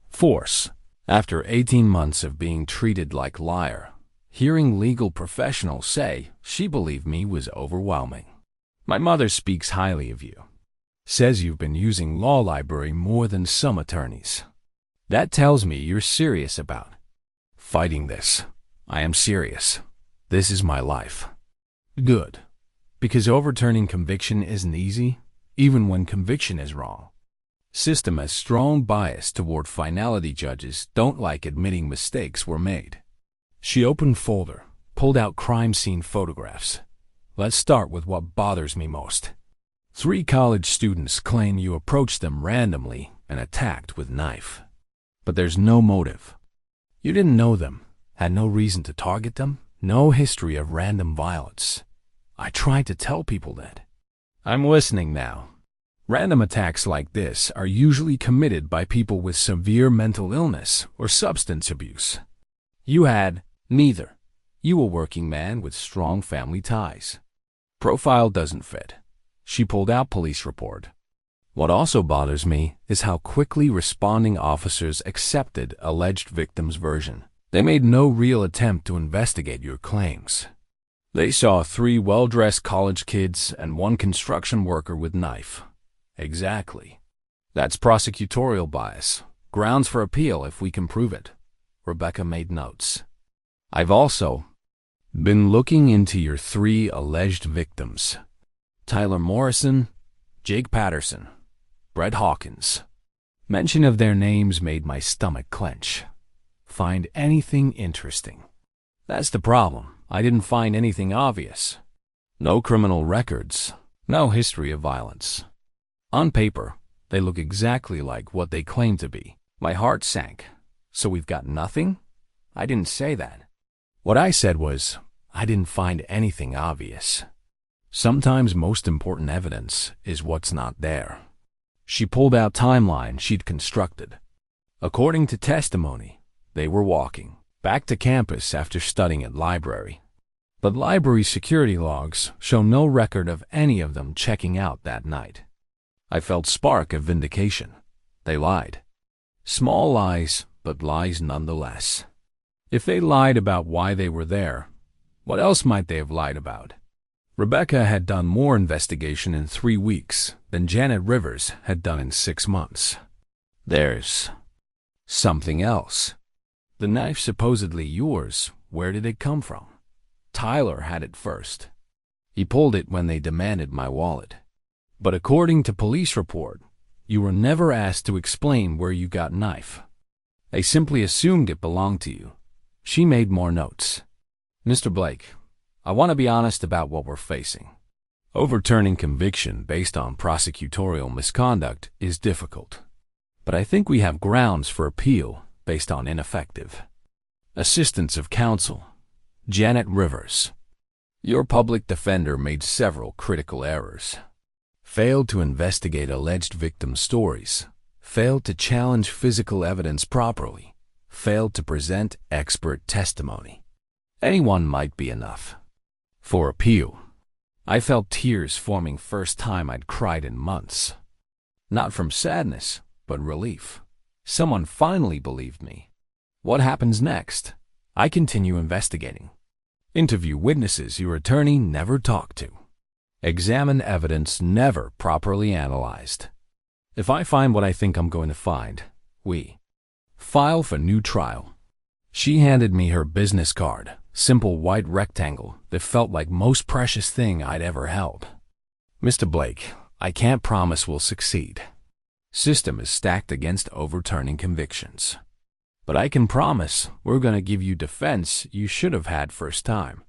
force. After 18 months of being treated like liar, hearing legal professionals say she believed me was overwhelming. My mother speaks highly of you. Says you've been using law library more than some attorneys. That tells me you're serious about fighting this. I am serious. This is my life. Good. Because overturning conviction isn't easy, even when conviction is wrong. System has strong bias toward finality. Judges don't like admitting mistakes were made. She opened folder, pulled out crime scene photographs. Let's start with what bothers me most. 3 college students claim you approached them randomly and attacked with knife. But there's no motive. You didn't know them, had no reason to target them, no history of random violence. I tried to tell people that. I'm listening now. Random attacks like this are usually committed by people with severe mental illness or substance abuse. You had neither. You a working man with strong family ties. Profile doesn't fit. She pulled out police report. What also bothers me is how quickly responding officers accepted alleged victim's version. They made no real attempt to investigate your claims. They saw 3 well-dressed college kids and 1 construction worker with knife. Exactly. That's prosecutorial bias. Grounds for appeal if we can prove it. Rebecca made notes. I've also been looking into your 3 alleged victims. Tyler Morrison, Jake Patterson, Brett Hawkins. Mention of their names made my stomach clench. Find anything interesting? That's the problem. I didn't find anything obvious. No criminal records, no history of violence. On paper, they look exactly like what they claim to be. My heart sank. So we've got nothing? I didn't say that. What I said was, I didn't find anything obvious. Sometimes most important evidence is what's not there. She pulled out timeline she'd constructed. According to testimony, they were walking back to campus after studying at library. But library security logs show no record of any of them checking out that night. I felt spark of vindication. They lied. Small lies, but lies nonetheless. If they lied about why they were there, what else might they have lied about? Rebecca had done more investigation in 3 weeks than Janet Rivers had done in 6 months. There's something else. The knife supposedly yours, where did it come from? Tyler had it first. He pulled it when they demanded my wallet. But according to police report, you were never asked to explain where you got knife. They simply assumed it belonged to you. She made more notes. Mr. Blake, I want to be honest about what we're facing. Overturning conviction based on prosecutorial misconduct is difficult. But I think we have grounds for appeal based on ineffective assistance of counsel. Janet Rivers. Your public defender made several critical errors. Failed to investigate alleged victim stories. Failed to challenge physical evidence properly. Failed to present expert testimony. Anyone might be enough. For appeal, I felt tears forming first time I'd cried in months. Not from sadness, but relief. Someone finally believed me. What happens next? I continue investigating. Interview witnesses your attorney never talked to. Examine evidence never properly analyzed. If I find what I think I'm going to find, we file for new trial. She handed me her business card, simple white rectangle that felt like most precious thing I'd ever held. Mr. Blake, I can't promise we'll succeed. System is stacked against overturning convictions. But I can promise we're going to give you defense you should have had first time.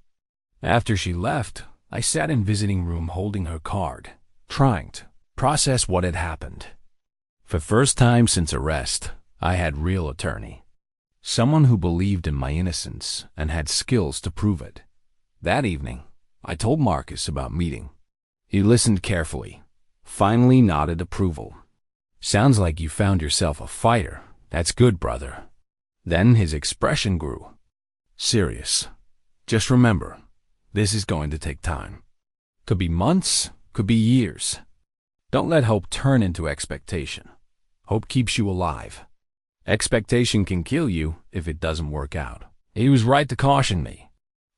After she left, I sat in visiting room holding her card, trying to process what had happened. For first time since arrest, I had real attorney. Someone who believed in my innocence and had skills to prove it. That evening, I told Marcus about meeting. He listened carefully, finally nodded approval. Sounds like you found yourself a fighter. That's good, brother. Then his expression grew. Serious. Just remember, this is going to take time. Could be months, could be years. Don't let hope turn into expectation. Hope keeps you alive. Expectation can kill you if it doesn't work out. He was right to caution me.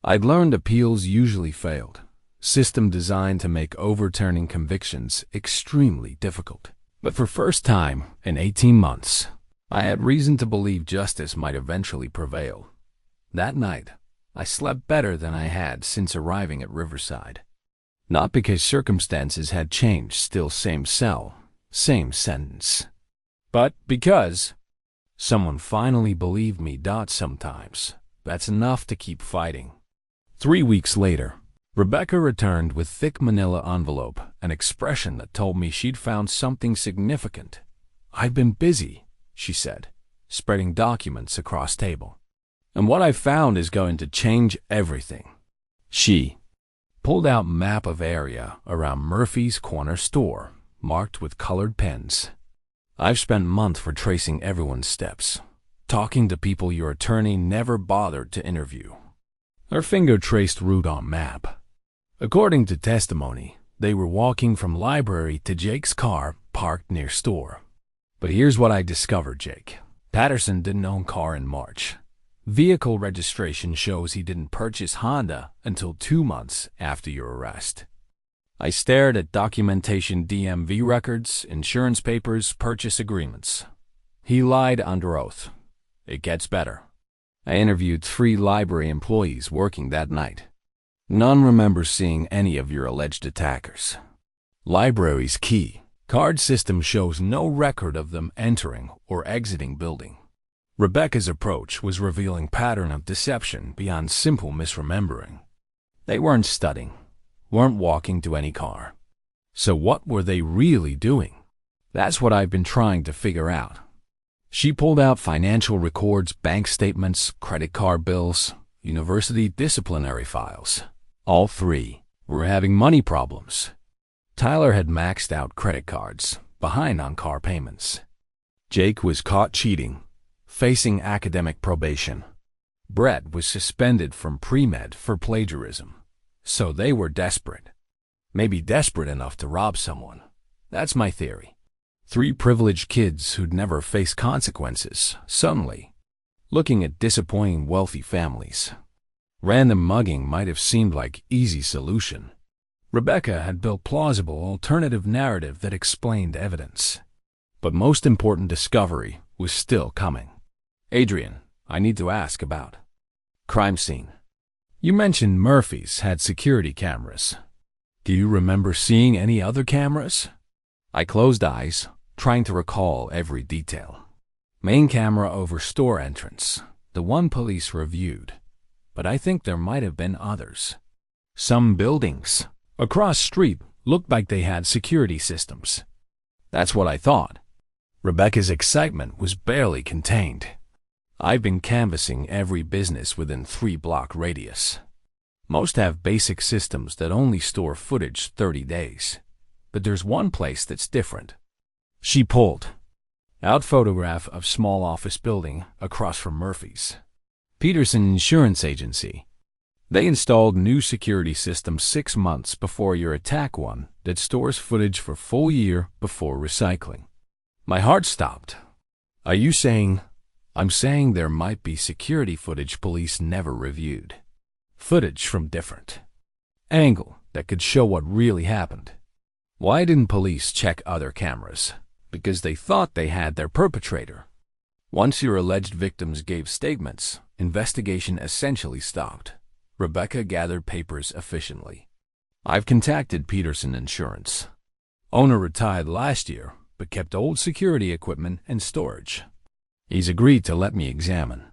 I'd learned appeals usually failed. System designed to make overturning convictions extremely difficult. But for first time in 18 months, I had reason to believe justice might eventually prevail. That night, I slept better than I had since arriving at Riverside. Not because circumstances had changed, still same cell, same sentence. But because someone finally believed me. Sometimes that's enough to keep fighting. 3 weeks later, Rebecca returned with thick manila envelope, an expression that told me she'd found something significant. "I've been busy," she said, spreading documents across table. "And what I found is going to change everything." She pulled out map of area around Murphy's corner store, marked with colored pens. "I've spent months retracing everyone's steps, talking to people your attorney never bothered to interview." Her finger traced route on map. According to testimony, they were walking from library to Jake's car parked near store. But here's what I discovered, Jake. Patterson didn't own car in March. Vehicle registration shows he didn't purchase Honda until 2 months after your arrest. I stared at documentation, DMV records, insurance papers, purchase agreements. He lied under oath. It gets better. I interviewed 3 library employees working that night. None remember seeing any of your alleged attackers. Library's key card system shows no record of them entering or exiting building. Rebecca's approach was revealing pattern of deception beyond simple misremembering. They weren't studying, weren't walking to any car. So what were they really doing? That's what I've been trying to figure out. She pulled out financial records, bank statements, credit card bills, university disciplinary files. All 3 were having money problems. Tyler had maxed out credit cards, behind on car payments. Jake was caught cheating, facing academic probation. Brett was suspended from pre-med for plagiarism. So they were desperate. Maybe desperate enough to rob someone. That's my theory. 3 privileged kids who'd never faced consequences, suddenly looking at disappointing wealthy families. Random mugging might have seemed like easy solution. Rebecca had built plausible alternative narrative that explained evidence. But most important discovery was still coming. "Adrian, I need to ask about crime scene. You mentioned Murphy's had security cameras. Do you remember seeing any other cameras?" I closed eyes, trying to recall every detail. Main camera over store entrance, the one police reviewed. But I think there might have been others. Some buildings across street looked like they had security systems. That's what I thought. Rebecca's excitement was barely contained. I've been canvassing every business within 3-block radius. Most have basic systems that only store footage 30 days. But there's one place that's different. She pulled out photograph of small office building across from Murphy's. Peterson Insurance Agency. They installed new security system 6 months before your attack one that stores footage for full year before recycling. My heart stopped. Are you saying? I'm saying there might be security footage police never reviewed. Footage from different angle that could show what really happened. Why didn't police check other cameras? Because they thought they had their perpetrator. Once your alleged victims gave statements, investigation essentially stopped. Rebecca gathered papers efficiently. I've contacted Peterson Insurance. Owner retired last year, but kept old security equipment and storage. He's agreed to let me examine.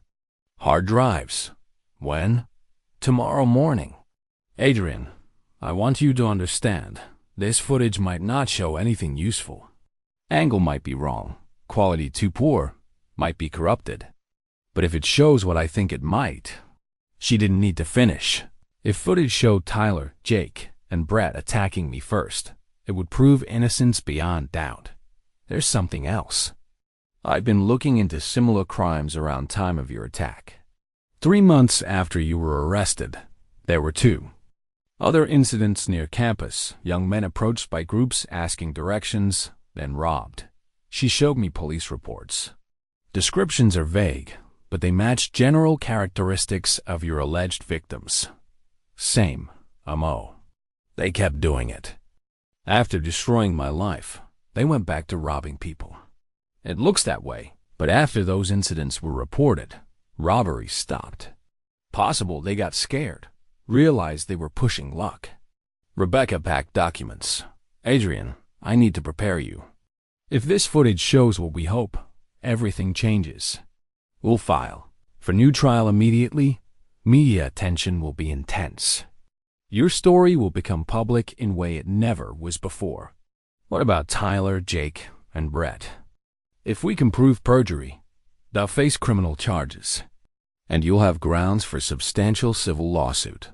Hard drives. When? Tomorrow morning. Adrian, I want you to understand, this footage might not show anything useful. Angle might be wrong, quality too poor, might be corrupted. But if it shows what I think it might, she didn't need to finish. If footage showed Tyler, Jake, and Brett attacking me first, it would prove innocence beyond doubt. There's something else. I've been looking into similar crimes around time of your attack. 3 months after you were arrested, there were 2 other incidents near campus. Young men approached by groups asking directions, then robbed. She showed me police reports. Descriptions are vague, but they match general characteristics of your alleged victims. Same MO. They kept doing it. After destroying my life, they went back to robbing people. It looks that way, but after those incidents were reported, robberies stopped. Possible they got scared, realized they were pushing luck. Rebecca packed documents. Adrian, I need to prepare you. If this footage shows what we hope, everything changes. We'll file for new trial immediately. Media attention will be intense. Your story will become public in a way it never was before. What about Tyler, Jake, and Brett? If we can prove perjury, they'll face criminal charges, and you'll have grounds for substantial civil lawsuit.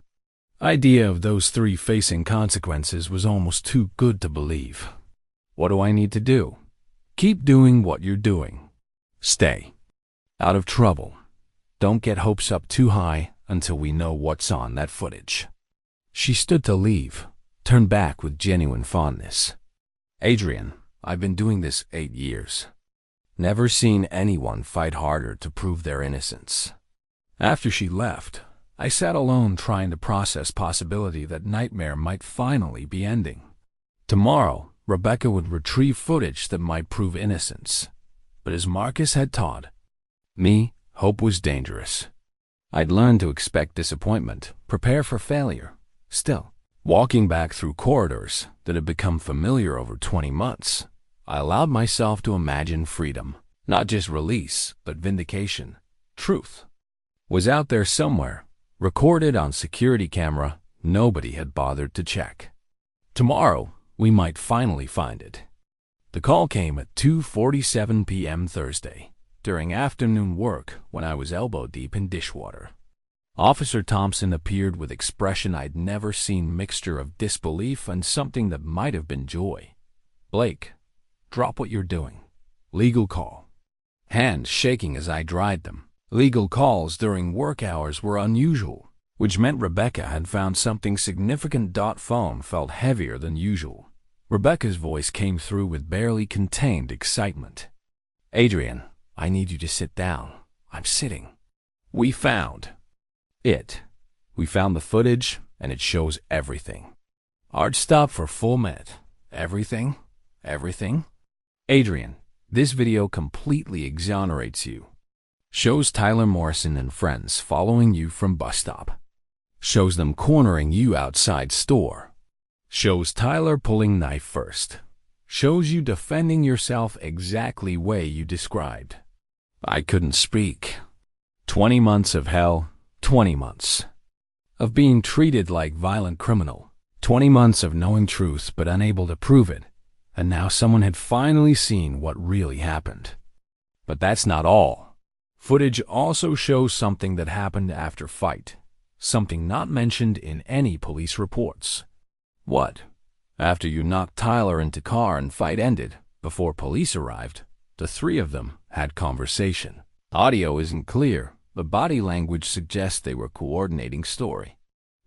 Idea of those three facing consequences was almost too good to believe. What do I need to do? Keep doing what you're doing. Stay out of trouble. Don't get hopes up too high until we know what's on that footage. She stood to leave, turned back with genuine fondness. Adrian, I've been doing this 8 years. Never seen anyone fight harder to prove their innocence. After she left, I sat alone trying to process possibility that nightmare might finally be ending. Tomorrow, Rebecca would retrieve footage that might prove innocence. But as Marcus had taught me, hope was dangerous. I'd learned to expect disappointment, prepare for failure. Still, walking back through corridors that had become familiar over 20 months, I allowed myself to imagine freedom, not just release, but vindication. Truth was out there somewhere, recorded on security camera. Nobody had bothered to check. Tomorrow, we might finally find it. The call came at 2:47 p.m. Thursday, during afternoon work when I was elbow deep in dishwater. Officer Thompson appeared with expression I'd never seen, mixture of disbelief and something that might have been joy. Blake, drop what you're doing. Legal call. Hands shaking as I dried them. Legal calls during work hours were unusual, which meant Rebecca had found something significant. Phone felt heavier than usual. Rebecca's voice came through with barely contained excitement. Adrian, I need you to sit down. I'm sitting. We found it. We found the footage, and it shows everything. Hard stop for full minute. Everything? Everything? Adrian, this video completely exonerates you. Shows Tyler Morrison and friends following you from bus stop. Shows them cornering you outside store. Shows Tyler pulling knife first. Shows you defending yourself exactly way you described. I couldn't speak. 20 months of hell, 20 months of being treated like violent criminal, 20 months of knowing truth but unable to prove it, and now someone had finally seen what really happened. But that's not all. Footage also shows something that happened after fight, something not mentioned in any police reports. What? After you knocked Tyler into car and fight ended, before police arrived, the three of them had conversation. Audio isn't clear, but body language suggests they were coordinating story.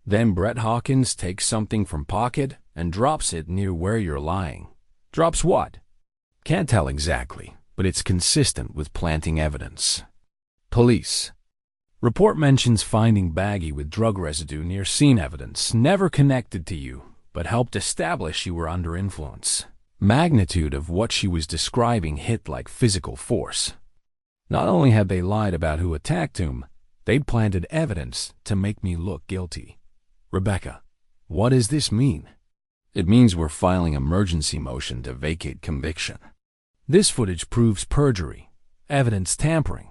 Then Brett Hawkins takes something from pocket and drops it near where you're lying. Drops what? Can't tell exactly, but it's consistent with planting evidence. Police. Report mentions finding baggie with drug residue near scene evidence, never connected to you, but helped establish you were under influence. Magnitude of what she was describing hit like physical force. Not only had they lied about who attacked whom, they'd planted evidence to make me look guilty. Rebecca, what does this mean? It means we're filing emergency motion to vacate conviction. This footage proves perjury, evidence tampering,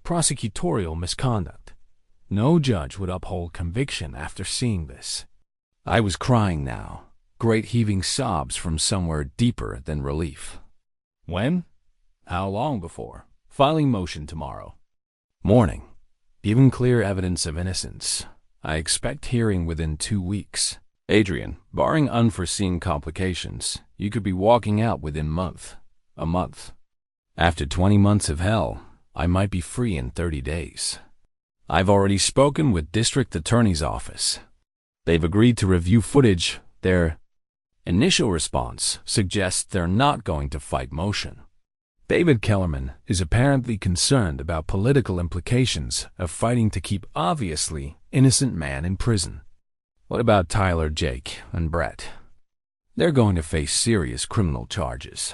prosecutorial misconduct. No judge would uphold conviction after seeing this. I was crying now, great heaving sobs from somewhere deeper than relief. When? How long before? Filing motion tomorrow. Morning. Given clear evidence of innocence. I expect hearing within 2 weeks. Adrian, barring unforeseen complications, you could be walking out within a month. After 20 months of hell, I might be free in 30 days. I've already spoken with District Attorney's Office. They've agreed to review footage. Their initial response suggests they're not going to fight motion. David Kellerman is apparently concerned about political implications of fighting to keep obviously innocent man in prison. What about Tyler, Jake, and Brett? They're going to face serious criminal charges.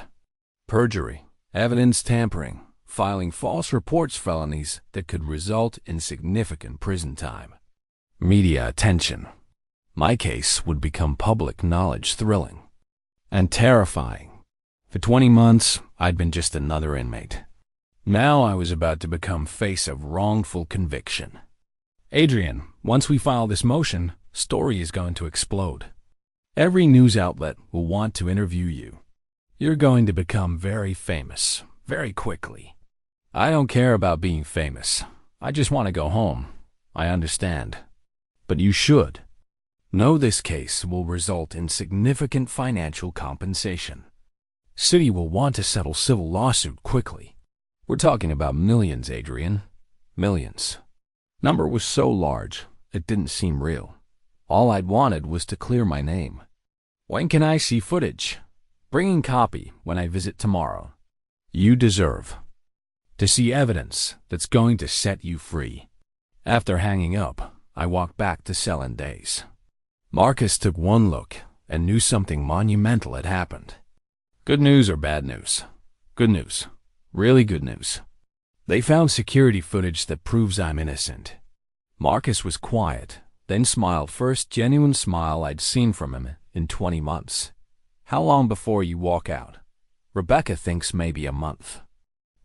Perjury, evidence tampering, filing false reports, felonies that could result in significant prison time. Media attention. My case would become public knowledge, thrilling and terrifying. For 20 months, I'd been just another inmate. Now I was about to become face of wrongful conviction. Adrian, once we file this motion, story is going to explode. Every news outlet will want to interview you. You're going to become very famous, very quickly. I don't care about being famous. I just want to go home. I understand. But you should. Know this case will result in significant financial compensation. City will want to settle civil lawsuit quickly. We're talking about millions, Adrian. Millions. Number was so large, it didn't seem real. All I'd wanted was to clear my name. When can I see footage? Bringing copy when I visit tomorrow. You deserve to see evidence that's going to set you free. After hanging up, I walked back to Selin Days. Marcus took one look and knew something monumental had happened. Good news or bad news? Good news. Really good news. They found security footage that proves I'm innocent. Marcus was quiet, then smiled, first genuine smile I'd seen from him in 20 months. How long before you walk out? Rebecca thinks maybe a month.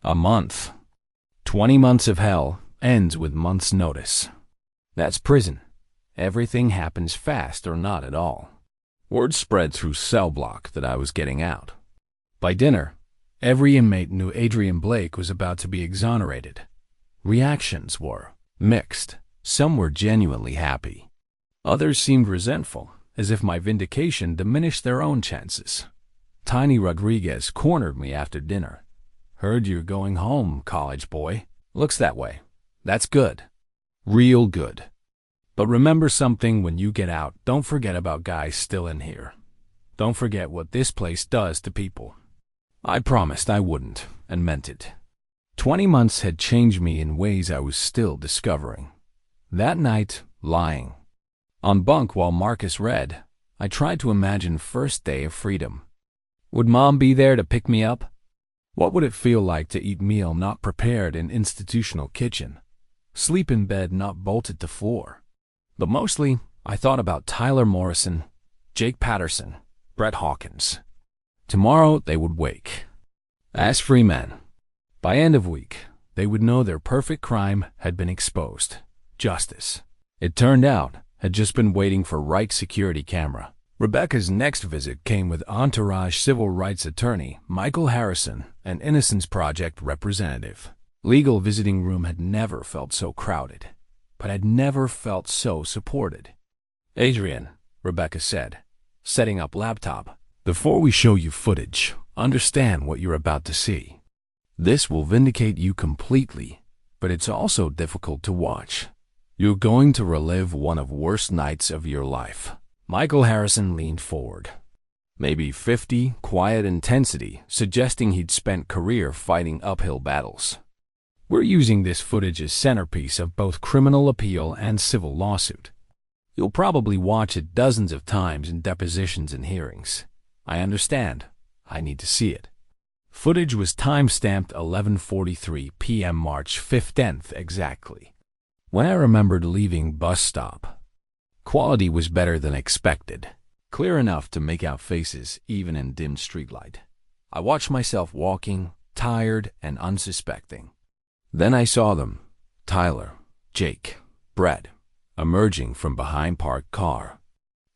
A month. 20 months of hell ends with months' notice. That's prison. Everything happens fast or not at all. Word spread through cell block that I was getting out. By dinner, every inmate knew Adrian Blake was about to be exonerated. Reactions were mixed. Some were genuinely happy. Others seemed resentful, as if my vindication diminished their own chances. Tiny Rodriguez cornered me after dinner. Heard you're going home, college boy. Looks that way. That's good. Real good. But remember something when you get out. Don't forget about guys still in here. Don't forget what this place does to people. I promised I wouldn't, and meant it. 20 months had changed me in ways I was still discovering. That night, lying on bunk while Marcus read, I tried to imagine first day of freedom. Would Mom be there to pick me up? What would it feel like to eat meal not prepared in institutional kitchen? Sleep in bed not bolted to floor? But mostly, I thought about Tyler Morrison, Jake Patterson, Brett Hawkins. Tomorrow they would wake as free men. By end of week, they would know their perfect crime had been exposed. Justice, it turned out, had just been waiting for right security camera. Rebecca's next visit came with entourage civil rights attorney Michael Harrison, an Innocence Project representative. Legal visiting room had never felt so crowded, but had never felt so supported. Adrian, Rebecca said, setting up laptop. Before we show you footage, understand what you're about to see. This will vindicate you completely, but it's also difficult to watch. You're going to relive one of the worst nights of your life. Michael Harrison leaned forward. Maybe 50, quiet intensity, suggesting he'd spent career fighting uphill battles. We're using this footage as centerpiece of both criminal appeal and civil lawsuit. You'll probably watch it dozens of times in depositions and hearings. I understand. I need to see it. Footage was time-stamped 11:43 p.m. March 15th exactly. When I remembered leaving bus stop, quality was better than expected. Clear enough to make out faces even in dim streetlight. I watched myself walking, tired and unsuspecting. Then I saw them, Tyler, Jake, Brett, emerging from behind parked car.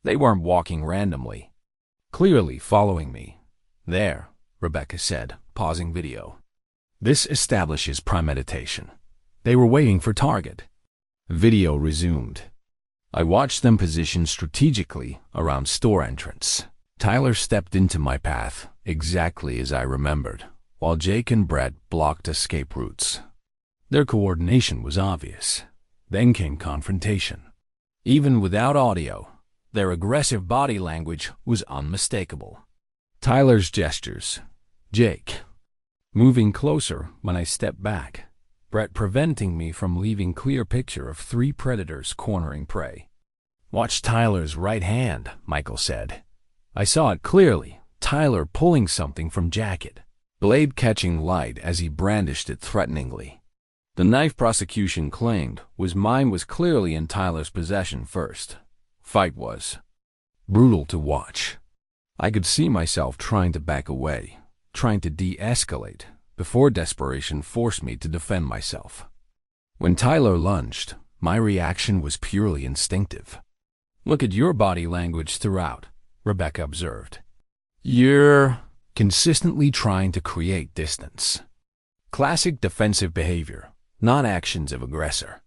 They weren't walking randomly. Clearly following me. There, Rebecca said, pausing video. This establishes premeditation. They were waiting for target. Video resumed. I watched them position strategically around store entrance. Tyler stepped into my path, exactly as I remembered, while Jake and Brett blocked escape routes. Their coordination was obvious. Then came confrontation. Even without audio, their aggressive body language was unmistakable. Tyler's gestures. Jake moving closer when I stepped back. Brett preventing me from leaving clear picture of 3 predators cornering prey. Watch Tyler's right hand, Michael said. I saw it clearly. Tyler pulling something from jacket. Blade catching light as he brandished it threateningly. The knife prosecution claimed mine was clearly in Tyler's possession first. Fight was brutal to watch. I could see myself trying to back away, trying to de-escalate, before desperation forced me to defend myself. When Tyler lunged, my reaction was purely instinctive. Look at your body language throughout, Rebecca observed. You're consistently trying to create distance. Classic defensive behavior, not actions of aggressor.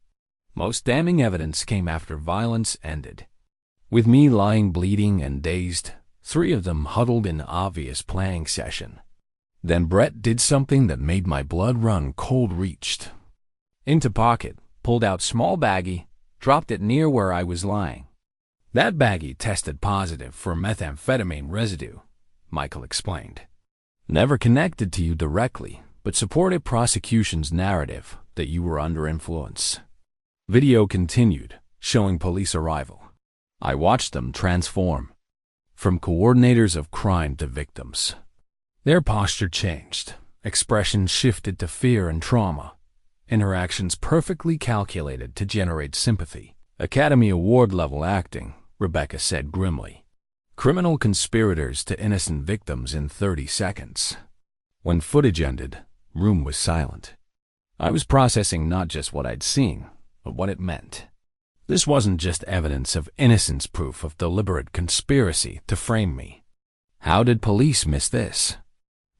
Most damning evidence came after violence ended. With me lying bleeding and dazed, 3 of them huddled in obvious planning session. Then Brett did something that made my blood run cold. Reached into pocket, pulled out small baggie, dropped it near where I was lying. That baggie tested positive for methamphetamine residue, Michael explained. Never connected to you directly, but supported prosecution's narrative that you were under influence. Video continued, showing police arrival. I watched them transform from coordinators of crime to victims. Their posture changed, expression shifted to fear and trauma, interactions perfectly calculated to generate sympathy. Academy Award-level acting, Rebecca said grimly. Criminal conspirators to innocent victims in 30 seconds. When footage ended, room was silent. I was processing not just what I'd seen, but what it meant. This wasn't just evidence of innocence, proof of deliberate conspiracy to frame me. How did police miss this?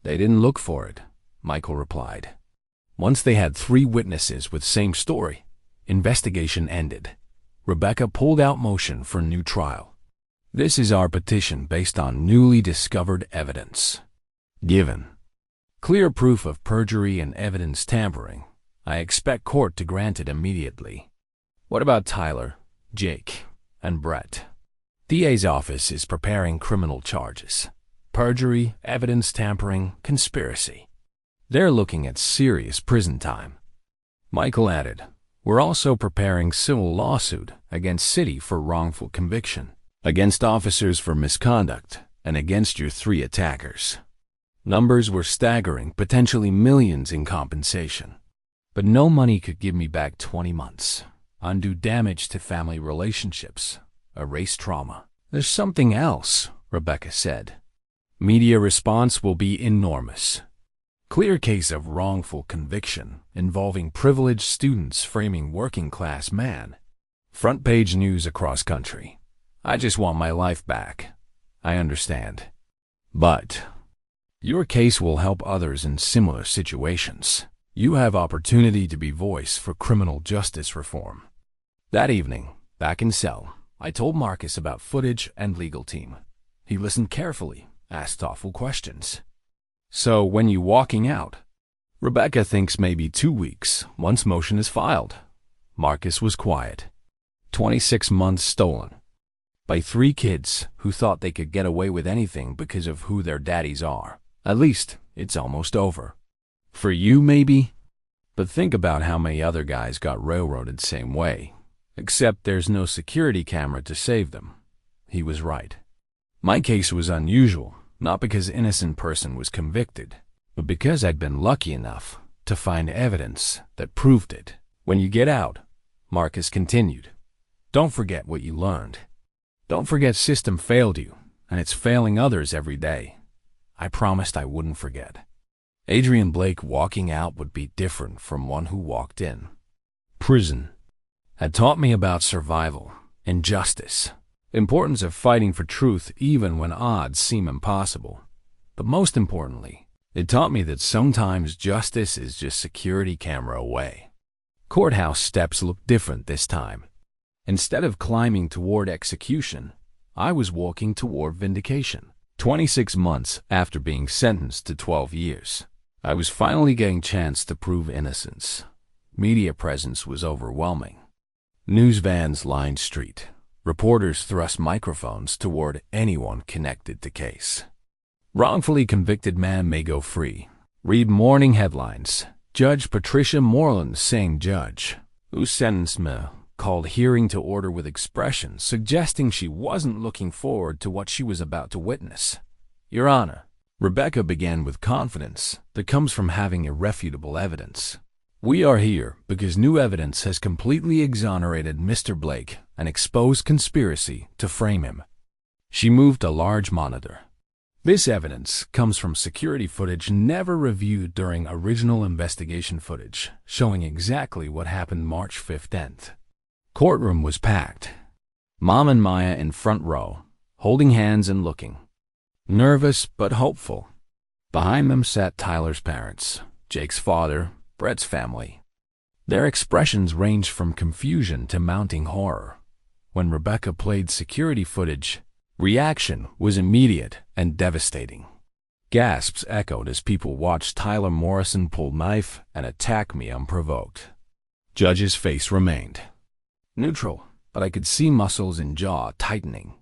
They didn't look for it, Michael replied. Once they had 3 witnesses with same story, investigation ended. Rebecca pulled out motion for new trial. This is our petition based on newly discovered evidence. Given clear proof of perjury and evidence tampering, I expect court to grant it immediately. What about Tyler, Jake, and Brett? DA's office is preparing criminal charges. Perjury, evidence tampering, conspiracy. They're looking at serious prison time. Michael added, we're also preparing civil lawsuit against City for wrongful conviction, against officers for misconduct, and against your 3 attackers. Numbers were staggering, potentially millions in compensation. But no money could give me back 20 months. Undo damage to family relationships, erase trauma. There's something else, Rebecca said. Media response will be enormous. Clear case of wrongful conviction involving privileged students framing working-class man. Front page news across country. I just want my life back. I understand. But your case will help others in similar situations. You have opportunity to be voice for criminal justice reform. That evening, back in cell, I told Marcus about footage and legal team. He listened carefully, asked thoughtful questions. So when you walking out? Rebecca thinks maybe 2 weeks, once motion is filed. Marcus was quiet. 26 months stolen. By 3 kids who thought they could get away with anything because of who their daddies are. At least, it's almost over. For you, maybe? But think about how many other guys got railroaded same way. Except there's no security camera to save them. He was right. My case was unusual, not because an innocent person was convicted, but because I'd been lucky enough to find evidence that proved it. When you get out, Marcus continued, don't forget what you learned. Don't forget system failed you, and it's failing others every day. I promised I wouldn't forget. Adrian Blake walking out would be different from one who walked in. Prison had taught me about survival, injustice, importance of fighting for truth even when odds seem impossible. But most importantly, it taught me that sometimes justice is just security camera away. Courthouse steps looked different this time. Instead of climbing toward execution, I was walking toward vindication. 26 months after being sentenced to 12 years, I was finally getting a chance to prove innocence. Media presence was overwhelming. News vans lined street. Reporters thrust microphones toward anyone connected to case. Wrongfully convicted man may go free. Read morning headlines. Judge Patricia Moreland saying judge, who sentenced me, called hearing to order with expression, suggesting she wasn't looking forward to what she was about to witness. Your Honor, Rebecca began with confidence that comes from having irrefutable evidence. We are here because new evidence has completely exonerated Mr. Blake and exposed conspiracy to frame him. She moved a large monitor. This evidence comes from security footage never reviewed during original investigation footage, showing exactly what happened March 15th. Courtroom was packed. Mom and Maya in front row, holding hands and looking nervous but hopeful. Behind them sat Tyler's parents, Jake's father, Brett's family. Their expressions ranged from confusion to mounting horror. When Rebecca played security footage, reaction was immediate and devastating. Gasps echoed as people watched Tyler Morrison pull knife and attack me unprovoked. Judge's face remained neutral, but I could see muscles and jaw tightening.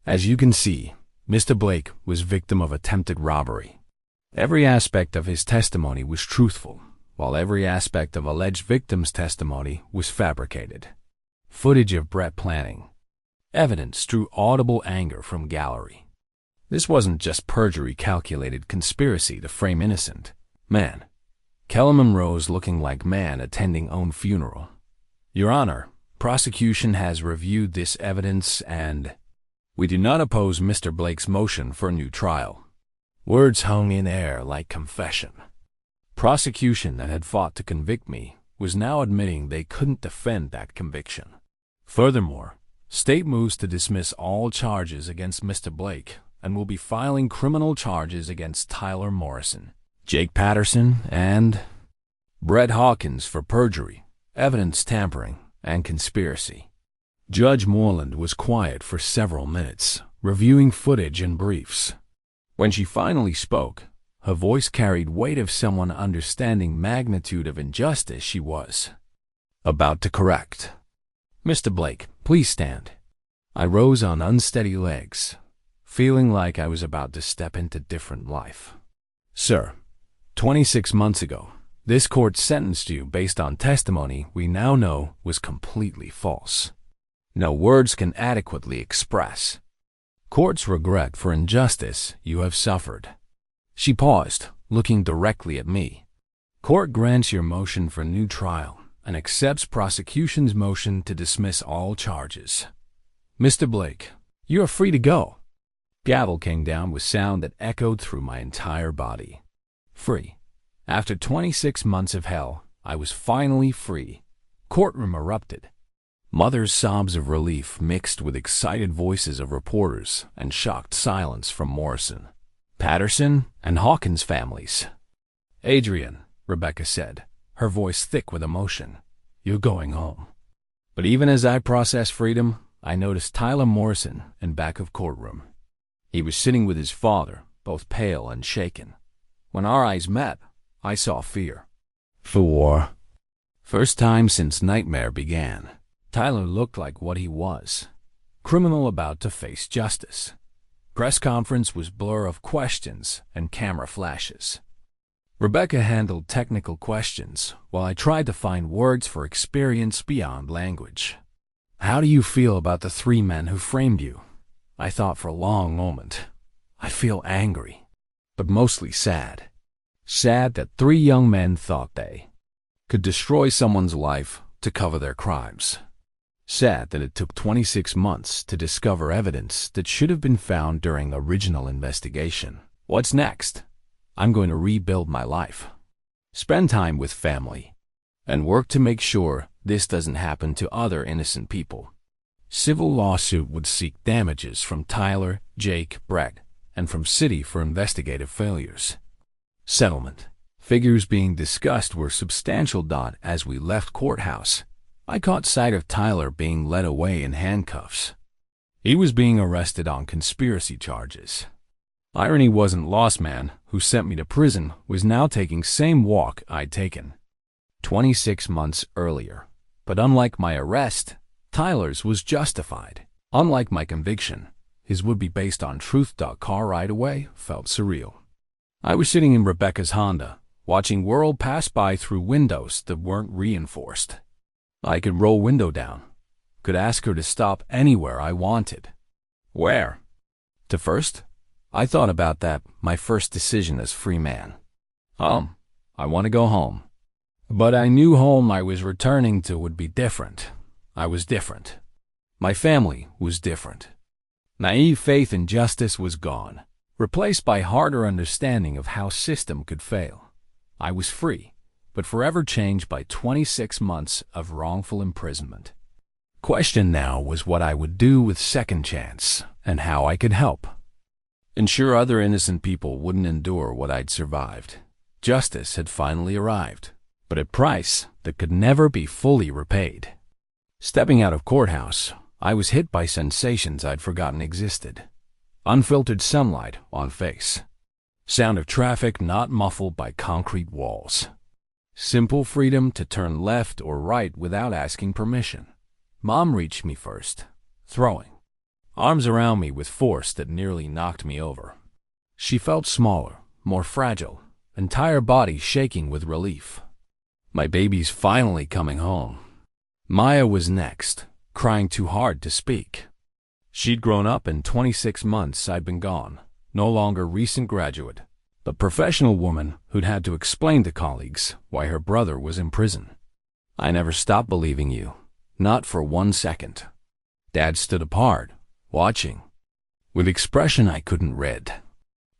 As you can see, Mr. Blake was victim of attempted robbery. Every aspect of his testimony was truthful, while every aspect of alleged victim's testimony was fabricated. Footage of Brett planning. Evidence drew audible anger from gallery. This wasn't just perjury calculated conspiracy to frame innocent man. Kellerman rose looking like man attending own funeral. Your Honor, prosecution has reviewed this evidence and we do not oppose Mr. Blake's motion for a new trial. Words hung in air like confession. Prosecution that had fought to convict me was now admitting they couldn't defend that conviction. Furthermore, State moves to dismiss all charges against Mr. Blake and will be filing criminal charges against Tyler Morrison, Jake Patterson, and Brett Hawkins for perjury, evidence tampering, and conspiracy. Judge Moreland was quiet for several minutes, reviewing footage and briefs. When she finally spoke, her voice carried weight of someone understanding magnitude of injustice she was about to correct. Mr. Blake, please stand. I rose on unsteady legs, feeling like I was about to step into different life. Sir, 26 months ago, this court sentenced you based on testimony we now know was completely false. No words can adequately express court's regret for injustice you have suffered. She paused, looking directly at me. Court grants your motion for new trial and accepts prosecution's motion to dismiss all charges. Mr. Blake, you are free to go. Gavel came down with sound that echoed through my entire body. Free. After 26 months of hell, I was finally free. Courtroom erupted. Mother's sobs of relief mixed with excited voices of reporters and shocked silence from Morrison, Patterson, and Hawkins families. Adrian, Rebecca said, her voice thick with emotion, you're going home. But even as I processed freedom, I noticed Tyler Morrison in back of courtroom. He was sitting with his father, both pale and shaken. When our eyes met, I saw fear. For first time since nightmare began, Tyler looked like what he was, criminal about to face justice. Press conference was blur of questions and camera flashes. Rebecca handled technical questions while I tried to find words for experience beyond language. How do you feel about the three men who framed you? I thought for a long moment. I feel angry, but mostly sad. Sad that three young men thought they could destroy someone's life to cover their crimes. Sad that it took 26 months to discover evidence that should have been found during original investigation. What's next? I'm going to rebuild my life, spend time with family, and work to make sure this doesn't happen to other innocent people. Civil lawsuit would seek damages from Tyler, Jake, Brett, and from City for investigative failures. Settlement. Figures being discussed were substantial. As we left courthouse, I caught sight of Tyler being led away in handcuffs. He was being arrested on conspiracy charges. Irony wasn't lost. Man who sent me to prison was now taking same walk I'd taken 26 months earlier. But unlike my arrest, Tyler's was justified. Unlike my conviction, his would be based on truth. Car ride away felt surreal. I was sitting in Rebecca's Honda, watching world pass by through windows that weren't reinforced. I could roll window down, could ask her to stop anywhere I wanted. Where? To first? I thought about that, my first decision as free man. I want to go home. But I knew home I was returning to would be different. I was different. My family was different. Naive faith in justice was gone, replaced by harder understanding of how system could fail. I was free, but forever changed by 26 months of wrongful imprisonment. Question now was what I would do with second chance and how I could help. Ensure other innocent people wouldn't endure what I'd survived. Justice had finally arrived, but at a price that could never be fully repaid. Stepping out of courthouse, I was hit by sensations I'd forgotten existed. Unfiltered sunlight on face. Sound of traffic not muffled by concrete walls. Simple freedom to turn left or right without asking permission. Mom reached me first, throwing arms around me with force that nearly knocked me over. She felt smaller, more fragile, entire body shaking with relief. My baby's finally coming home. Maya was next, crying too hard to speak. She'd grown up in 26 months I'd been gone, no longer recent graduate, but professional woman who'd had to explain to colleagues why her brother was in prison. I never stopped believing you, not for 1 second. Dad stood apart, watching, with expression I couldn't read.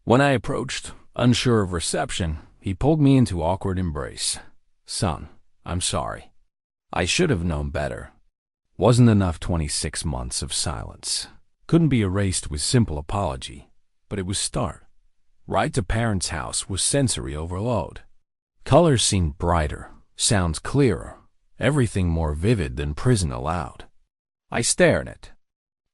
When I approached, unsure of reception, he pulled me into awkward embrace. Son, I'm sorry. I should have known better. Wasn't enough 26 months of silence. Couldn't be erased with simple apology, but it was start. Right to parents' house was sensory overload. Colors seemed brighter, sounds clearer, everything more vivid than prison allowed. I stared at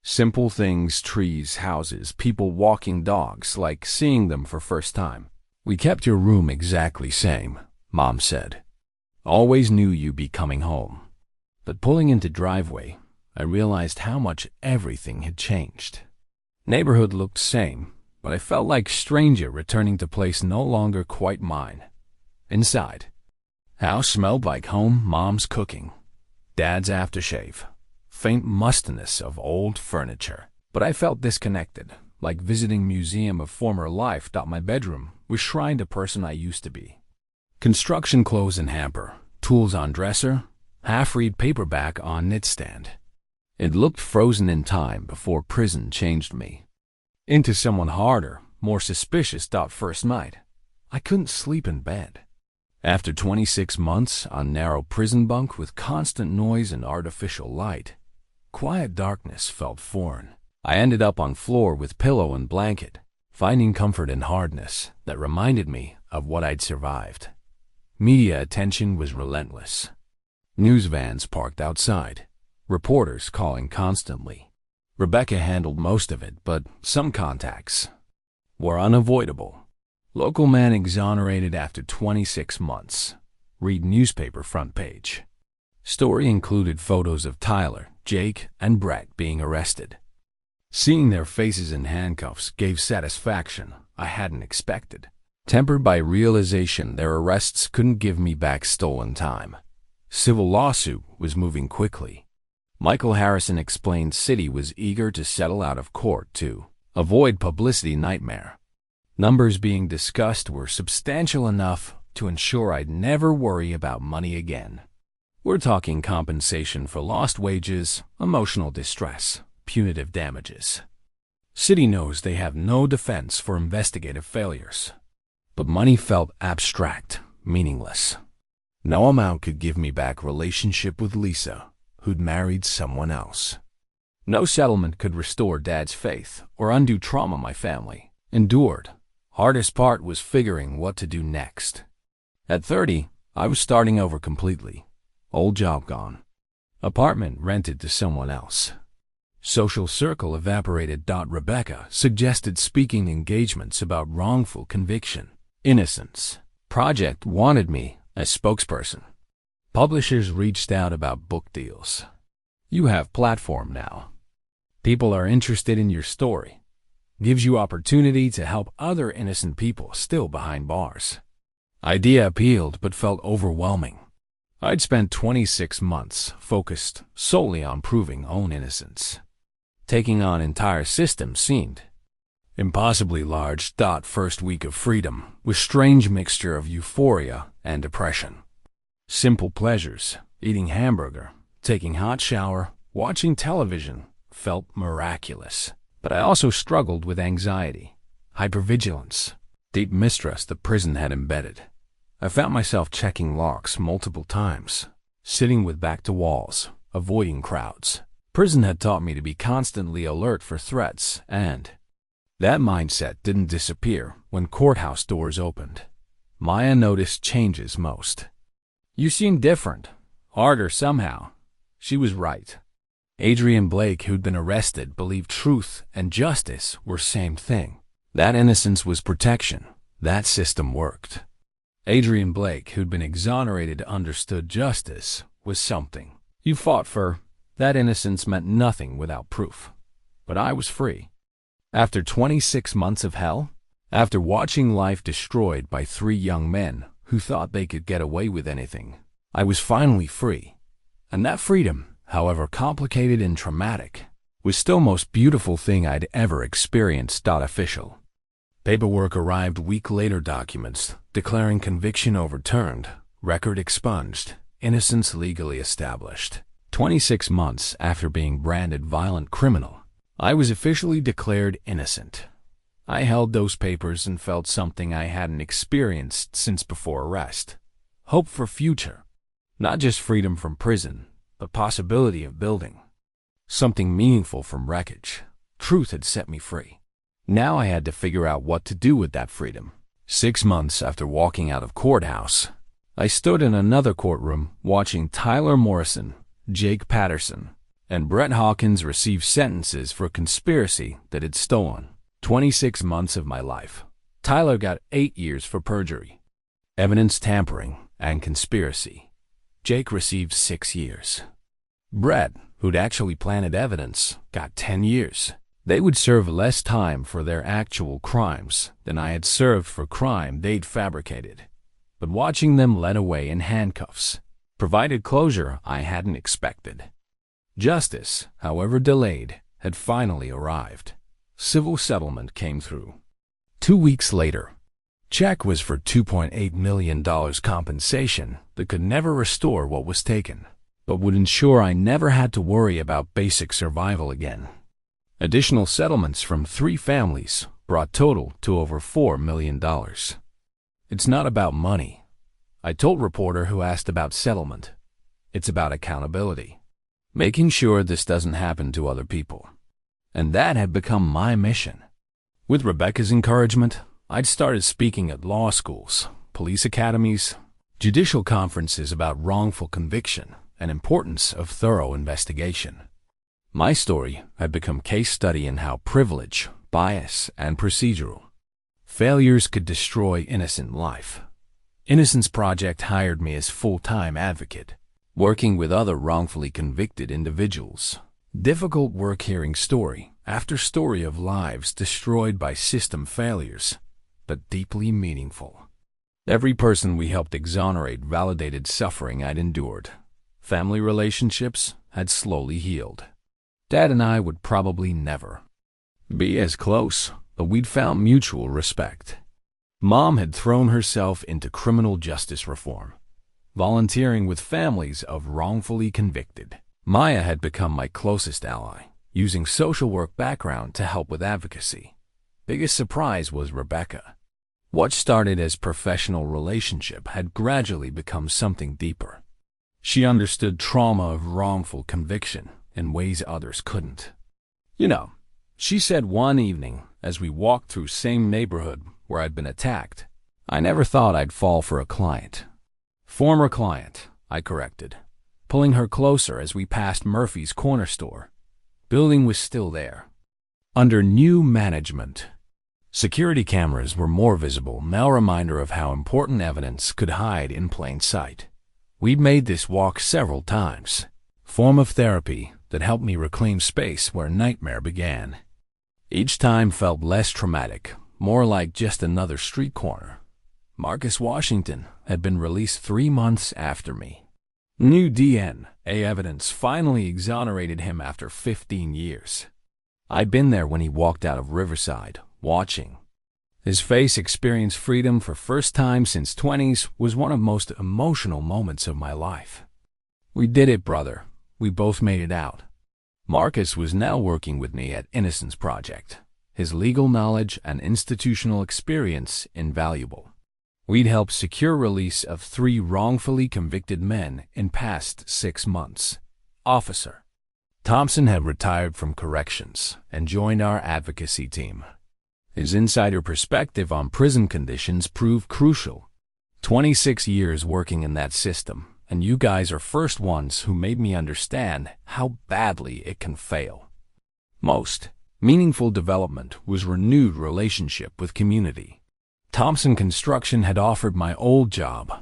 simple things, trees, houses, people walking dogs, like seeing them for first time. We kept your room exactly same, Mom said. Always knew you'd be coming home. But pulling into driveway, I realized how much everything had changed. Neighborhood looked same, but I felt like stranger returning to place no longer quite mine. Inside, house smelled like home, Mom's cooking, Dad's aftershave, faint mustiness of old furniture. But I felt disconnected, like visiting museum of former life. My bedroom was shrine to person I used to be. Construction clothes in hamper, tools on dresser, half-read paperback on nightstand. It looked frozen in time before prison changed me into someone harder, more suspicious. First night, I couldn't sleep in bed. After 26 months on narrow prison bunk with constant noise and artificial light, quiet darkness felt foreign. I ended up on floor with pillow and blanket, finding comfort in hardness that reminded me of what I'd survived. Media attention was relentless. News vans parked outside, reporters calling constantly. Rebecca handled most of it, but some contacts were unavoidable. Local man exonerated after 26 months. Read newspaper front page. Story included photos of Tyler, Jake, and Brett being arrested. Seeing their faces in handcuffs gave satisfaction I hadn't expected, tempered by realization their arrests couldn't give me back stolen time. Civil lawsuit was moving quickly. Michael Harrison explained city was eager to settle out of court to avoid publicity nightmare. Numbers being discussed were substantial enough to ensure I'd never worry about money again. We're talking compensation for lost wages, emotional distress, punitive damages. City knows they have no defense for investigative failures. But money felt abstract, meaningless. No amount could give me back relationship with Lisa, who'd married someone else. No settlement could restore Dad's faith or undo trauma my family endured. Hardest part was figuring what to do next. At 30, I was starting over completely. Old job gone. Apartment rented to someone else. Social circle evaporated. Rebecca suggested speaking engagements about wrongful conviction, innocence. Project wanted me as spokesperson. Publishers reached out about book deals. You have platform now. People are interested in your story. Gives you opportunity to help other innocent people still behind bars. Idea appealed but felt overwhelming. I'd spent 26 months focused solely on proving own innocence. Taking on entire systems seemed impossibly large. First week of freedom was strange mixture of euphoria and depression. Simple pleasures, eating hamburger, taking hot shower, watching television, felt miraculous. But I also struggled with anxiety, hypervigilance, deep mistrust the prison had embedded. I found myself checking locks multiple times, sitting with back to walls, avoiding crowds. Prison had taught me to be constantly alert for threats, and that mindset didn't disappear when courthouse doors opened. Maya noticed changes most. "You seem different, harder somehow." She was right. Adrian Blake, who'd been arrested, believed truth and justice were same thing. That innocence was protection. That system worked. Adrian Blake, who'd been exonerated, understood justice was something you fought for. That innocence meant nothing without proof. But I was free. After 26 months of hell, after watching life destroyed by 3 young men who thought they could get away with anything, I was finally free. And that freedom, however complicated and traumatic, was still most beautiful thing I'd ever experienced. Official paperwork arrived week later, documents declaring conviction overturned, record expunged, innocence legally established. 26 months after being branded violent criminal, I was officially declared innocent. I held those papers and felt something I hadn't experienced since before arrest. Hope for future. Not just freedom from prison, but possibility of building something meaningful from wreckage. Truth had set me free. Now I had to figure out what to do with that freedom. 6 months after walking out of courthouse, I stood in another courtroom watching Tyler Morrison, Jake Patterson, and Brett Hawkins receive sentences for conspiracy that had stolen 26 months of my life. Tyler got 8 years for perjury, evidence tampering, and conspiracy. Jake received 6 years. Brett, who'd actually planted evidence, got 10 years. They would serve less time for their actual crimes than I had served for crime they'd fabricated. But watching them led away in handcuffs provided closure I hadn't expected. Justice, however delayed, had finally arrived. Civil settlement came through. 2 weeks later, check was for $2.8 million compensation that could never restore what was taken, but would ensure I never had to worry about basic survival again. Additional settlements from 3 families brought total to over $4 million. It's not about money, I told reporter who asked about settlement. It's about accountability, making sure this doesn't happen to other people. And that had become my mission. With Rebecca's encouragement, I'd started speaking at law schools, police academies, judicial conferences about wrongful conviction and importance of thorough investigation. My story had become case study in how privilege, bias, and procedural failures could destroy innocent life. Innocence Project hired me as full-time advocate, working with other wrongfully convicted individuals. Difficult work hearing story after story of lives destroyed by system failures, but deeply meaningful. Every person we helped exonerate validated suffering I'd endured. Family relationships had slowly healed. Dad and I would probably never be as close, but we'd found mutual respect. Mom had thrown herself into criminal justice reform, volunteering with families of wrongfully convicted. Maya had become my closest ally, using social work background to help with advocacy. Biggest surprise was Rebecca. What started as professional relationship had gradually become something deeper. She understood trauma of wrongful conviction in ways others couldn't. "You know," she said one evening as we walked through same neighborhood where I'd been attacked, "I never thought I'd fall for a client." "Former client," I corrected, pulling her closer as we passed Murphy's corner store. Building was still there, under new management. Security cameras were more visible, now a reminder of how important evidence could hide in plain sight. We'd made this walk several times, form of therapy that helped me reclaim space where nightmare began. Each time felt less traumatic, more like just another street corner. Marcus Washington had been released 3 months after me. New DNA evidence finally exonerated him after 15 years. I'd been there when he walked out of Riverside, watching. His face experience freedom for first time since 20s was one of most emotional moments of my life. "We did it, brother. We both made it out." Marcus was now working with me at Innocence Project, his legal knowledge and institutional experience invaluable. We'd helped secure release of 3 wrongfully convicted men in past 6 months. officer. Thompson had retired from corrections and joined our advocacy team. His insider perspective on prison conditions proved crucial. 26 years working in that system, and you guys are first ones who made me understand how badly it can fail. Most meaningful development was renewed relationship with community. Thompson Construction had offered my old job